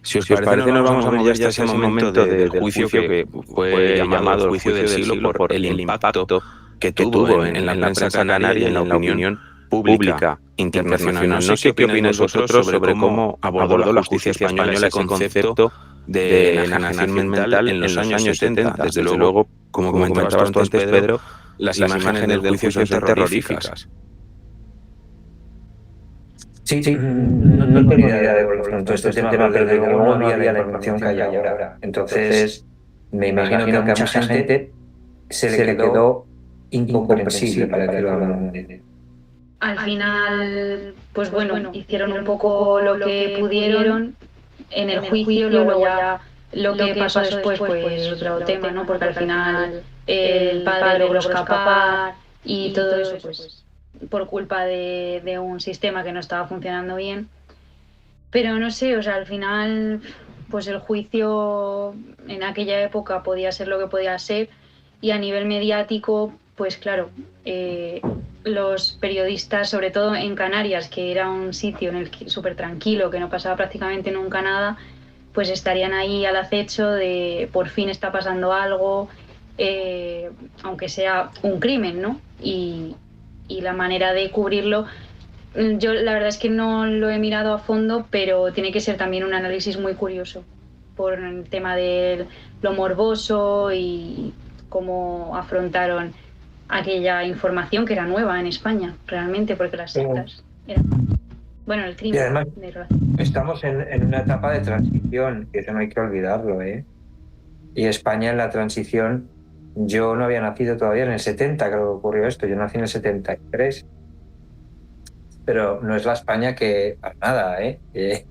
Si os parece, nos vamos a mover ya hasta ese momento del juicio que fue llamado el juicio del siglo por el impacto que tuvo en la prensa canaria y en la opinión pública internacional. No sé qué opináis vosotros sobre cómo abordó la justicia española ese concepto de enajenación mental en los años 70. Desde luego, como comentabas tú antes, Pedro, las imágenes del juicio son terroríficas. Sí, no tengo idea de todo este tema, pero desde luego no había la información que hay ahora. Entonces, me imagino que a mucha gente se le quedó incomprensible, para decirlo de alguna manera. Al final, pues bueno, hicieron un poco lo que pudieron en el juicio, luego ya lo que pasó después, pues otro tema, ¿no? Porque al final el padre logró escapar y todo eso, pues por culpa de un sistema que no estaba funcionando bien. Pero no sé, o sea, al final, pues el juicio en aquella época podía ser lo que podía ser, y a nivel mediático, pues claro, los periodistas, sobre todo en Canarias, que era un sitio en el que súper tranquilo, que no pasaba prácticamente nunca nada, pues estarían ahí al acecho de por fin está pasando algo, aunque sea un crimen, ¿no? Y la manera de cubrirlo, yo la verdad es que no lo he mirado a fondo, pero tiene que ser también un análisis muy curioso por el tema de lo morboso y cómo afrontaron aquella información que era nueva en España, realmente, porque las sectas eran... Bueno, el crimen. Y además, estamos en una etapa de transición, que eso no hay que olvidarlo, ¿eh? Y España en la transición, yo no había nacido todavía en el 70, creo que ocurrió esto, yo nací en el 73, pero no es la España que, para nada, que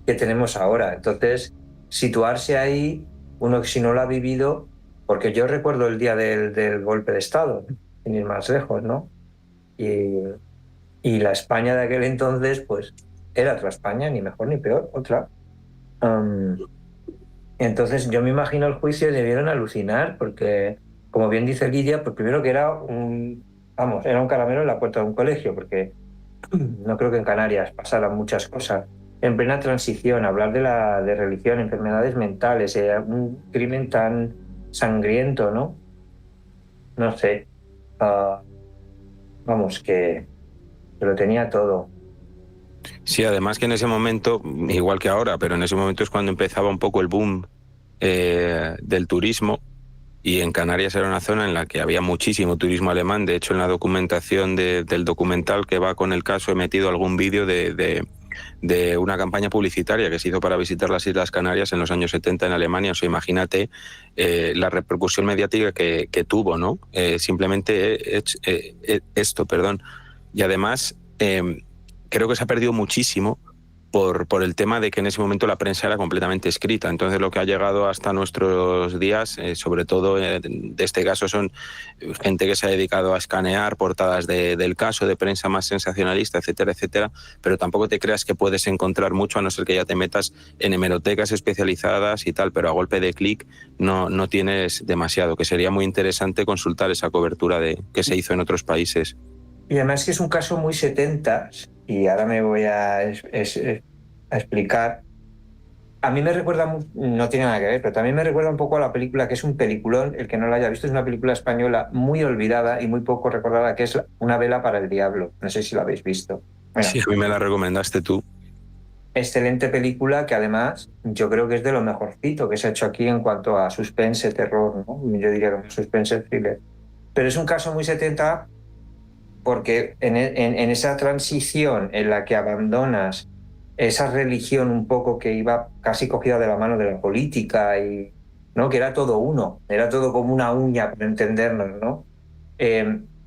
tenemos ahora. Entonces, situarse ahí, uno si no lo ha vivido, porque yo recuerdo el día del golpe de Estado, sin ir más lejos, ¿no? Y la España de aquel entonces, pues, era otra España, ni mejor ni peor, otra. Entonces, yo me imagino el juicio y debieron alucinar, porque, como bien dice Lidia, pues primero que era un caramelo en la puerta de un colegio, porque no creo que en Canarias pasaran muchas cosas. En plena transición, hablar de religión, enfermedades mentales, un crimen tan sangriento, ¿no? No sé. Que lo tenía todo. Sí, además que en ese momento, igual que ahora, pero en ese momento es cuando empezaba un poco el boom del turismo, y en Canarias era una zona en la que había muchísimo turismo alemán. De hecho, en la documentación del documental que va con el caso he metido algún vídeo de una campaña publicitaria que se hizo para visitar las Islas Canarias en los años 70 en Alemania. O sea, imagínate la repercusión mediática que tuvo, ¿no? Simplemente esto, perdón. Y además, creo que se ha perdido muchísimo por el tema de que en ese momento la prensa era completamente escrita. Entonces lo que ha llegado hasta nuestros días, sobre todo de este caso, son gente que se ha dedicado a escanear portadas del caso, de prensa más sensacionalista, etcétera, etcétera, pero tampoco te creas que puedes encontrar mucho, a no ser que ya te metas en hemerotecas especializadas y tal, pero a golpe de clic no tienes demasiado, que sería muy interesante consultar esa cobertura que se hizo en otros países. Y además que es un caso muy 70s, y ahora me voy a explicar. A mí me recuerda, no tiene nada que ver, pero también me recuerda un poco a la película, que es un peliculón, el que no la haya visto, es una película española muy olvidada y muy poco recordada, que es Una vela para el diablo. No sé si la habéis visto. Bueno, sí, a mí me la recomendaste tú. Excelente película, que además yo creo que es de lo mejorcito que se ha hecho aquí en cuanto a suspense, terror, ¿no? Yo diría que suspense, thriller. Pero es un caso muy 70, porque en esa transición en la que abandonas esa religión un poco que iba casi cogida de la mano de la política, y ¿no? Que era todo uno, era todo como una uña, para entendernos, ¿no?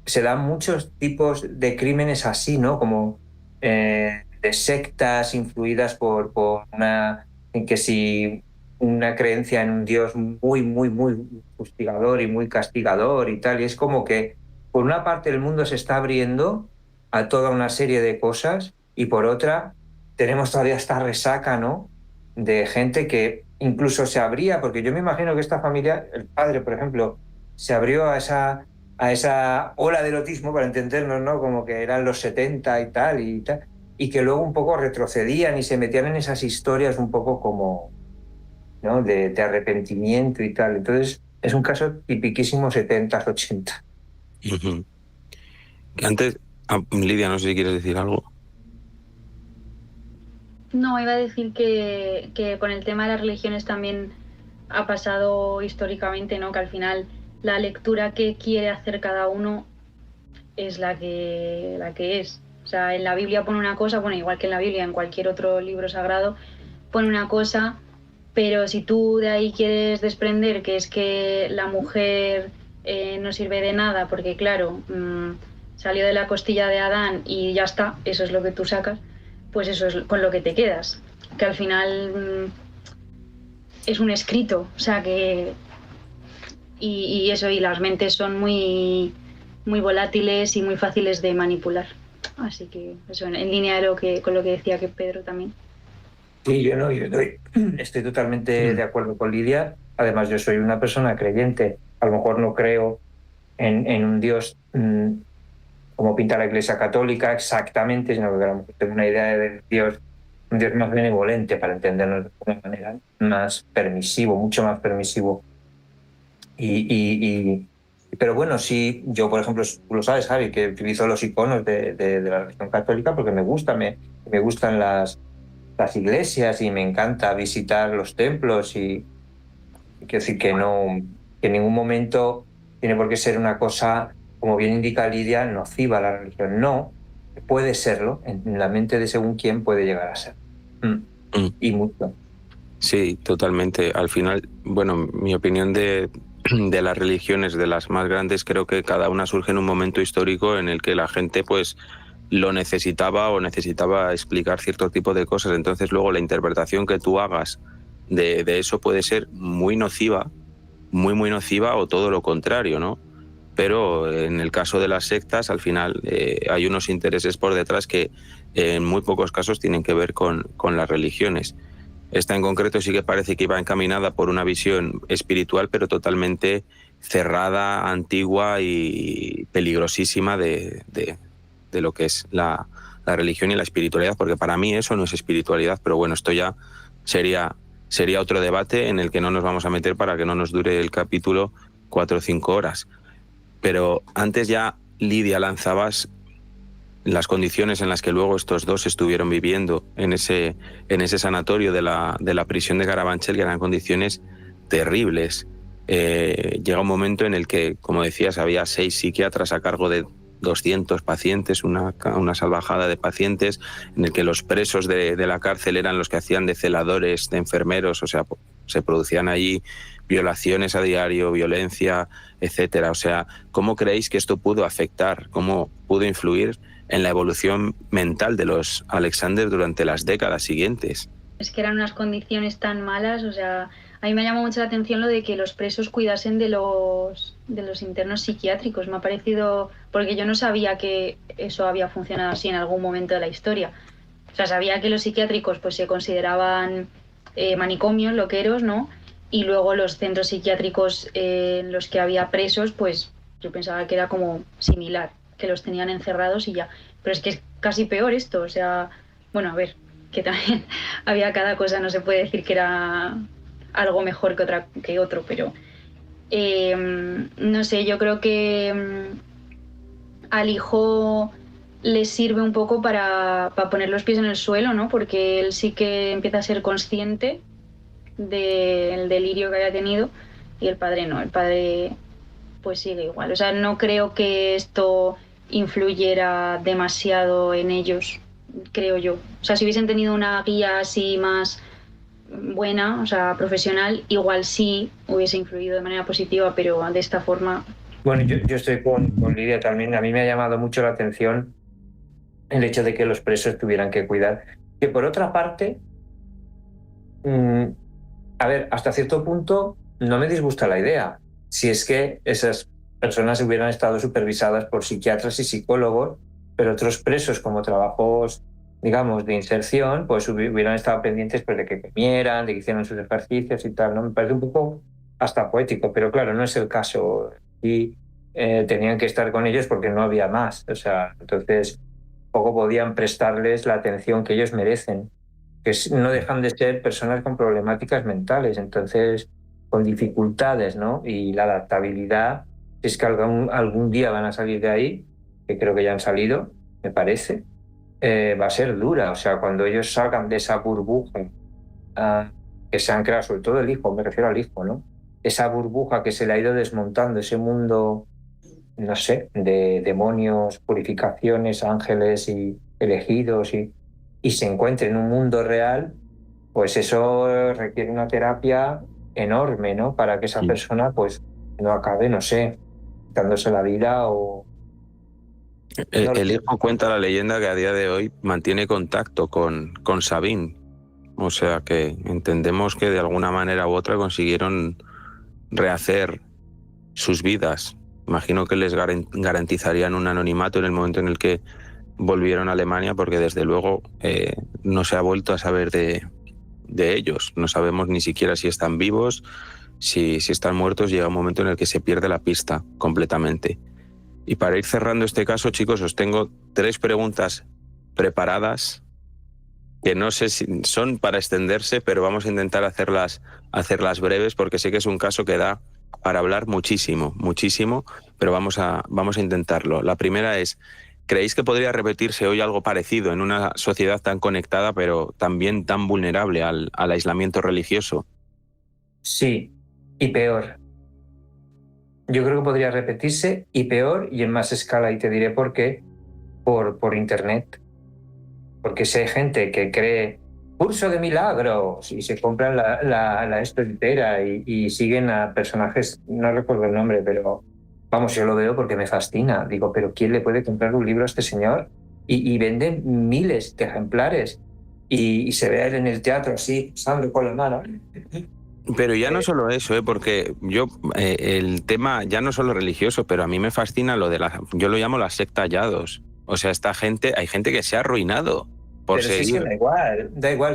Se dan muchos tipos de crímenes así, ¿no? Como de sectas influidas por una creencia en un Dios muy, muy, muy fustigador y muy castigador y tal, y es como que por una parte el mundo se está abriendo a toda una serie de cosas, y por otra tenemos todavía esta resaca, ¿no? De gente que incluso se abría, porque yo me imagino que esta familia, el padre, por ejemplo, se abrió a esa ola de erotismo, para entendernos, ¿no? Como que eran los 70 y tal, y que luego un poco retrocedían y se metían en esas historias un poco como, ¿no? de arrepentimiento y tal. Entonces es un caso tipiquísimo 70s, 80. Uh-huh. Antes, Lidia, no sé si quieres decir algo. No, iba a decir que con el tema de las religiones también ha pasado históricamente, ¿no? Que al final la lectura que quiere hacer cada uno es la que es. O sea, en la Biblia pone una cosa, bueno, igual que en la Biblia, en cualquier otro libro sagrado, pone una cosa, pero si tú de ahí quieres desprender que es que la mujer no sirve de nada, porque claro, salió de la costilla de Adán y ya está, eso es lo que tú sacas, pues eso es con lo que te quedas. Que al final es un escrito, o sea que... Y eso, y las mentes son muy, muy volátiles y muy fáciles de manipular. Así que eso, en línea con lo que decía que Pedro también. Sí, yo estoy totalmente de acuerdo con Lidia. Además, yo soy una persona creyente. A lo mejor no creo en un Dios como pinta la Iglesia Católica exactamente, sino que a lo mejor tengo una idea de Dios, un Dios más benevolente, para entendernos de alguna manera, más permisivo, mucho más permisivo. Pero bueno, sí, yo por ejemplo, tú lo sabes, Javi, que utilizo los iconos de la religión católica porque me gustan las iglesias y me encanta visitar los templos y quiero decir que que en ningún momento tiene por qué ser una cosa, como bien indica Lidia, nociva a la religión. No, puede serlo, en la mente de según quién puede llegar a ser. Y mucho. Sí, totalmente. Al final, bueno, mi opinión de las religiones, de las más grandes, creo que cada una surge en un momento histórico en el que la gente pues lo necesitaba o necesitaba explicar cierto tipo de cosas. Entonces luego la interpretación que tú hagas de eso puede ser muy nociva o todo lo contrario, ¿no? Pero en el caso de las sectas, al final hay unos intereses por detrás que en muy pocos casos tienen que ver con las religiones. Esta en concreto sí que parece que iba encaminada por una visión espiritual, pero totalmente cerrada, antigua y peligrosísima de lo que es la religión y la espiritualidad, porque para mí eso no es espiritualidad, pero bueno, esto ya sería otro debate en el que no nos vamos a meter para que no nos dure el capítulo 4 o 5 horas. Pero antes ya, Lidia, lanzabas las condiciones en las que luego estos dos estuvieron viviendo en ese sanatorio de la prisión de Carabanchel, que eran condiciones terribles. Llega un momento en el que, como decías, había 6 psiquiatras a cargo de 200 pacientes, una salvajada de pacientes, en el que los presos de la cárcel eran los que hacían de celadores, de enfermeros, o sea, se producían allí violaciones a diario, violencia, etcétera. O sea, ¿cómo creéis que esto pudo afectar, cómo pudo influir en la evolución mental de los Alexander durante las décadas siguientes? Es que eran unas condiciones tan malas, o sea, a mí me llamó mucho la atención lo de que los presos cuidasen de los internos psiquiátricos. Me ha parecido, porque yo no sabía que eso había funcionado así en algún momento de la historia. O sea, sabía que los psiquiátricos pues se consideraban manicomios, loqueros, ¿no? Y luego los centros psiquiátricos en los que había presos, pues yo pensaba que era como similar, que los tenían encerrados y ya. Pero es que es casi peor esto, o sea, bueno, a ver, que también había cada cosa, no se puede decir que era algo mejor que otro, pero no sé, yo creo que al hijo le sirve un poco para poner los pies en el suelo, ¿no? Porque él sí que empieza a ser consciente del delirio que había tenido y el padre no, el padre pues sigue igual. O sea, no creo que esto influyera demasiado en ellos, creo yo. O sea, si hubiesen tenido una guía así más buena, o sea, profesional, igual sí hubiese influido de manera positiva, pero de esta forma... Bueno, yo estoy con Lidia también. A mí me ha llamado mucho la atención el hecho de que los presos tuvieran que cuidar. Que por otra parte, a ver, hasta cierto punto no me disgusta la idea. Si es que esas personas hubieran estado supervisadas por psiquiatras y psicólogos, pero otros presos como trabajos, digamos, de inserción, pues hubieran estado pendientes pues, de que comieran, de que hicieran sus ejercicios y tal, ¿no? Me parece un poco hasta poético, pero claro, no es el caso. Y tenían que estar con ellos porque no había más. O sea, entonces poco podían prestarles la atención que ellos merecen, que no dejan de ser personas con problemáticas mentales, entonces con dificultades, ¿no? Y la adaptabilidad, si es que algún día van a salir de ahí, que creo que ya han salido, me parece, va a ser dura. O sea, cuando ellos salgan de esa burbuja que se han creado, sobre todo el hijo, me refiero al hijo, ¿no? Esa burbuja que se le ha ido desmontando, ese mundo, no sé, de demonios, purificaciones, ángeles y elegidos y se encuentre en un mundo real, pues eso requiere una terapia enorme, ¿no? Para que esa persona pues no acabe, no sé, quitándose la vida o... El hijo cuenta la leyenda que a día de hoy mantiene contacto con Sabine. O sea que entendemos que de alguna manera u otra consiguieron rehacer sus vidas. Imagino que les garantizarían un anonimato en el momento en el que volvieron a Alemania, porque desde luego no se ha vuelto a saber de ellos. No sabemos ni siquiera si están vivos, si están muertos. Llega un momento en el que se pierde la pista completamente. Y para ir cerrando este caso, chicos, os tengo 3 preguntas preparadas que no sé si son para extenderse, pero vamos a intentar hacerlas breves porque sé que es un caso que da para hablar muchísimo, pero vamos a intentarlo. La primera es, ¿creéis que podría repetirse hoy algo parecido en una sociedad tan conectada, pero también tan vulnerable al aislamiento religioso? Sí, y peor. Yo creo que podría repetirse y peor y en más escala, y te diré por qué, por internet. Porque si hay gente que cree curso de milagros y se compran la esto entera y siguen a personajes, no recuerdo el nombre, pero vamos, yo lo veo porque me fascina. Digo, pero ¿quién le puede comprar un libro a este señor? Y venden miles de ejemplares y se ve a él en el teatro así, sangre con la mano. Pero ya no solo eso, porque yo, el tema ya no solo religioso, pero a mí me fascina lo de yo lo llamo la secta hallados. O sea, hay gente que se ha arruinado por pero seguir.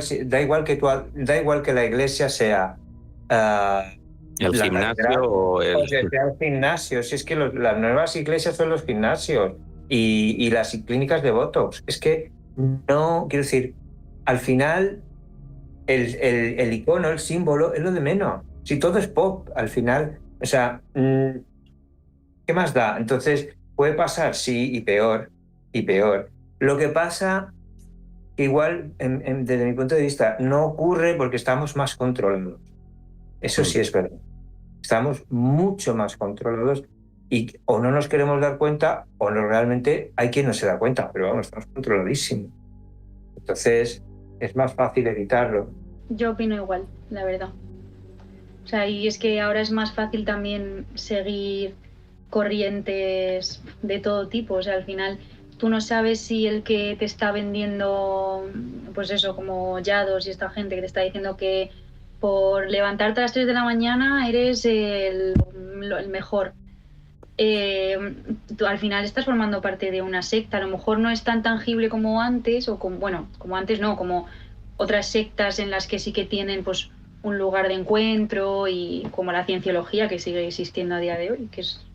Sí, da igual que la iglesia sea El gimnasio o el... sea el gimnasio. Si es que las nuevas iglesias son los gimnasios y las clínicas de Botox. Es que no, quiero decir, al final el icono, el símbolo, es lo de menos. Si todo es pop, al final, o sea, ¿qué más da? Entonces, puede pasar, sí, y peor, y peor. Lo que pasa, que igual, desde mi punto de vista, no ocurre porque estamos más controlados. Eso sí es verdad. Estamos mucho más controlados y o no nos queremos dar cuenta o no realmente hay quien no se da cuenta, pero vamos, estamos controladísimos. Entonces, es más fácil evitarlo. Yo opino igual, la verdad. O sea, y es que ahora es más fácil también seguir corrientes de todo tipo. O sea, al final tú no sabes si el que te está vendiendo, pues eso, como Yados y esta gente que te está diciendo que por levantarte a las 3 de la mañana eres el mejor. Tú al final estás formando parte de una secta. A lo mejor no es tan tangible como antes, o como antes no, como otras sectas en las que sí que tienen pues un lugar de encuentro, y como la cienciología, que sigue existiendo a día de hoy, que es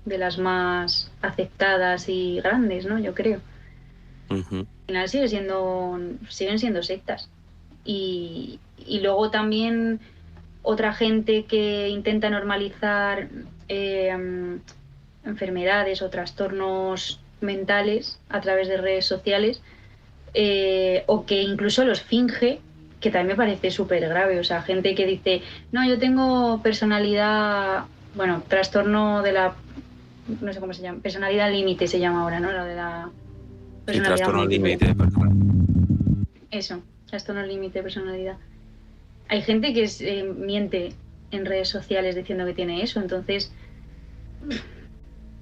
de las más aceptadas y grandes, ¿no? Yo creo. Uh-huh. Al final siguen siendo sectas. Y luego también otra gente que intenta normalizar enfermedades o trastornos mentales a través de redes sociales, o que incluso los finge, que también me parece súper grave. O sea, gente que dice, no, yo tengo personalidad, trastorno de la, no sé cómo se llama, personalidad límite se llama ahora, ¿no? Lo de la personalidad. Trastorno límite. Eso, trastorno límite de personalidad. Hay gente que miente en redes sociales diciendo que tiene eso, entonces,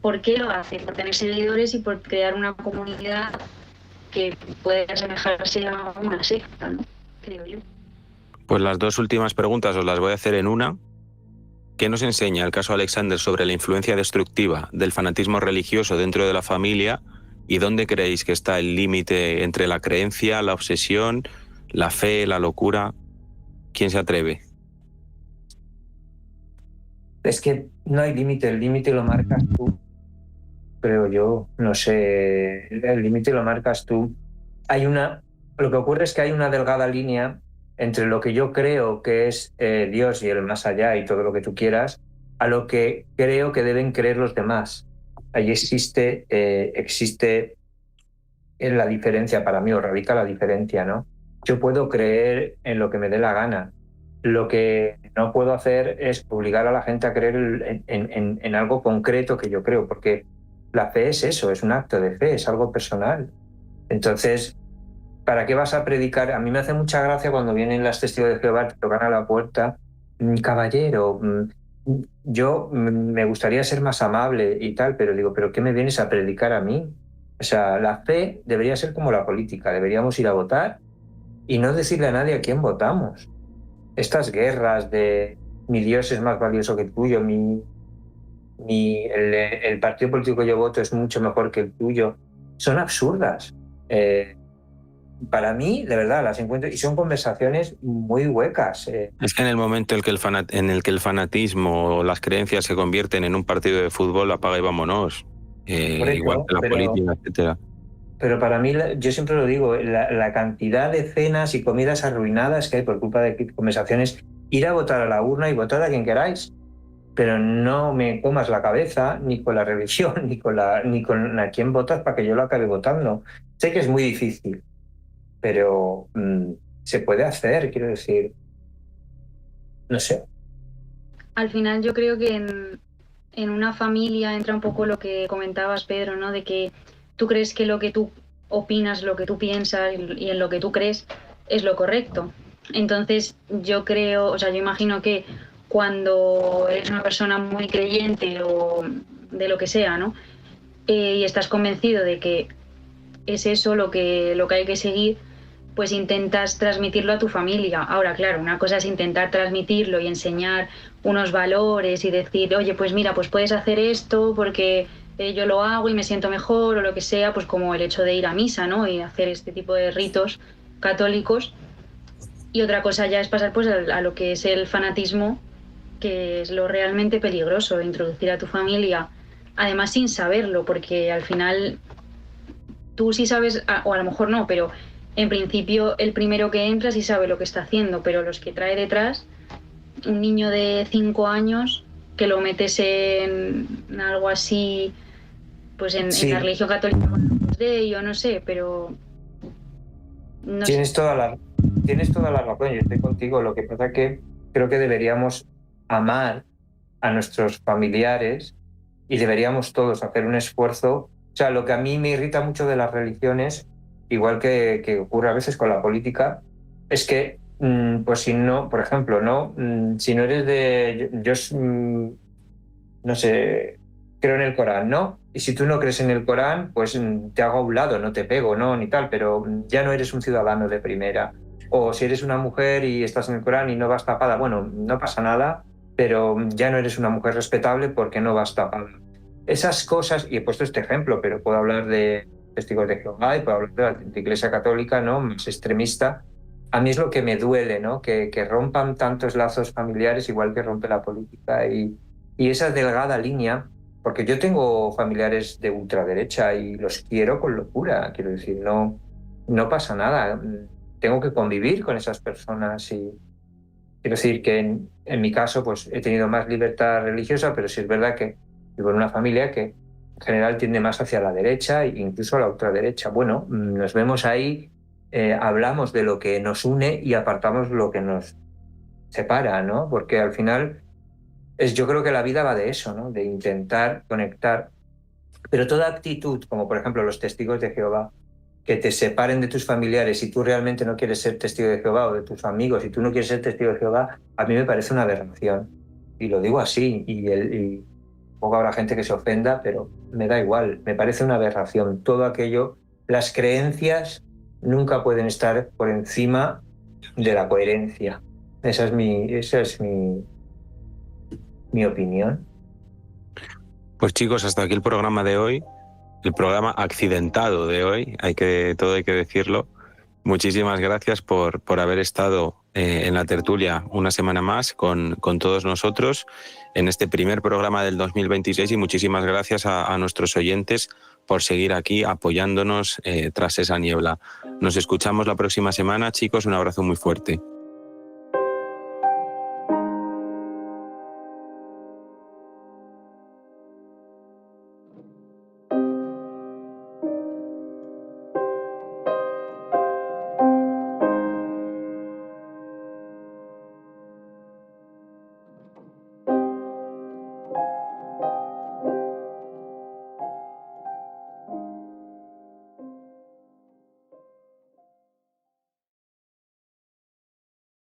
¿por qué lo hace? Por tener seguidores y por crear una comunidad que puede asemejarse a una secta, ¿no? Creo yo. Pues las 2 últimas preguntas os las voy a hacer en una. ¿Qué nos enseña el caso Alexander sobre la influencia destructiva del fanatismo religioso dentro de la familia? ¿Y dónde creéis que está el límite entre la creencia, la obsesión, la fe, la locura? ¿Quién se atreve? Es que no hay límite, el límite lo marcas tú, creo yo. No sé, el límite lo marcas tú. Lo que ocurre es que hay una delgada línea entre lo que yo creo que es Dios y el más allá y todo lo que tú quieras, a lo que creo que deben creer los demás. Ahí existe la diferencia para mí, o radica la diferencia, ¿no? Yo puedo creer en lo que me dé la gana. Lo que no puedo hacer es obligar a la gente a creer en algo concreto que yo creo, porque la fe es eso, es un acto de fe, es algo personal. Entonces, ¿para qué vas a predicar? A mí me hace mucha gracia cuando vienen las testigos de Jehová, te tocan a la puerta, caballero, yo me gustaría ser más amable y tal, pero digo, ¿pero qué me vienes a predicar a mí? O sea, la fe debería ser como la política, deberíamos ir a votar y no decirle a nadie a quién votamos. Estas guerras de mi Dios es más valioso que el tuyo, el partido político que yo voto es mucho mejor que el tuyo, son absurdas. Para mí, de verdad, las encuentro y son conversaciones muy huecas. Es que en el momento en el que el fanatismo o las creencias se convierten en un partido de fútbol, apaga y vámonos. igual que la política, etcétera. Pero para mí, yo siempre lo digo, la cantidad de cenas y comidas arruinadas que hay por culpa de conversaciones, ir a votar a la urna y votar a quien queráis, pero no me comas la cabeza ni con la religión, ni con a quién votas para que yo lo acabe votando. Sé que es muy difícil, pero se puede hacer, quiero decir, no sé. Al final yo creo que en una familia entra un poco lo que comentabas, Pedro, ¿no? De que tú crees que lo que tú opinas, lo que tú piensas y en lo que tú crees es lo correcto. Entonces yo creo, o sea, yo imagino que cuando eres una persona muy creyente o de lo que sea, ¿no? Y estás convencido de que es eso lo que hay que seguir, pues intentas transmitirlo a tu familia. Ahora, claro, una cosa es intentar transmitirlo y enseñar unos valores y decir, oye, pues mira, pues puedes hacer esto porque yo lo hago y me siento mejor o lo que sea, pues como el hecho de ir a misa, ¿no? Y hacer este tipo de ritos católicos. Y otra cosa ya es pasar pues a lo que es el fanatismo, que es lo realmente peligroso, introducir a tu familia, además sin saberlo, porque al final tú sí sabes, o a lo mejor no, pero en principio el primero que entra sí sabe lo que está haciendo, pero los que trae detrás, un niño de 5 años que lo metes en algo así, pues en la religión católica, yo no sé, pero no tienes sé. toda la razón, yo estoy contigo. Lo que pasa es que creo que deberíamos amar a nuestros familiares y deberíamos todos hacer un esfuerzo. O sea, lo que a mí me irrita mucho de las religiones, igual que ocurre a veces con la política, es que, pues si no, por ejemplo, ¿no? Si no eres de... Yo no sé, creo en el Corán, ¿no? Y si tú no crees en el Corán, pues te hago a un lado, no te pego, ¿no? Ni tal, pero ya no eres un ciudadano de primera. O si eres una mujer y estás en el Corán y no vas tapada, bueno, no pasa nada, pero ya no eres una mujer respetable porque no vas tapada. Esas cosas, y he puesto este ejemplo, pero puedo hablar de testigos de Jehová y puedo hablar de la Iglesia Católica, ¿no? Más extremista. A mí es lo que me duele, ¿no? Que rompan tantos lazos familiares igual que rompe la política y esa delgada línea, porque yo tengo familiares de ultraderecha y los quiero con locura, quiero decir, no pasa nada, tengo que convivir con esas personas y quiero decir que en mi caso pues he tenido más libertad religiosa, pero sí es verdad que vivo en una familia que en general tiende más hacia la derecha e incluso a la ultraderecha. Bueno, nos vemos ahí, hablamos de lo que nos une y apartamos lo que nos separa, ¿no? Porque al final yo creo que la vida va de eso, ¿no? De intentar conectar. Pero toda actitud, como por ejemplo los testigos de Jehová, que te separen de tus familiares si tú realmente no quieres ser testigo de Jehová o de tus amigos, si tú no quieres ser testigo de Jehová, a mí me parece una aberración. Y lo digo así, y poco habrá gente que se ofenda, pero me da igual, me parece una aberración. Todo aquello, las creencias nunca pueden estar por encima de la coherencia. Esa es mi opinión. Pues chicos, hasta aquí el programa de hoy, el programa accidentado de hoy, todo hay que decirlo. Muchísimas gracias por haber estado en la tertulia una semana más con todos nosotros en este primer programa del 2026 y muchísimas gracias a nuestros oyentes por seguir aquí apoyándonos tras esa niebla. Nos escuchamos la próxima semana, chicos, un abrazo muy fuerte.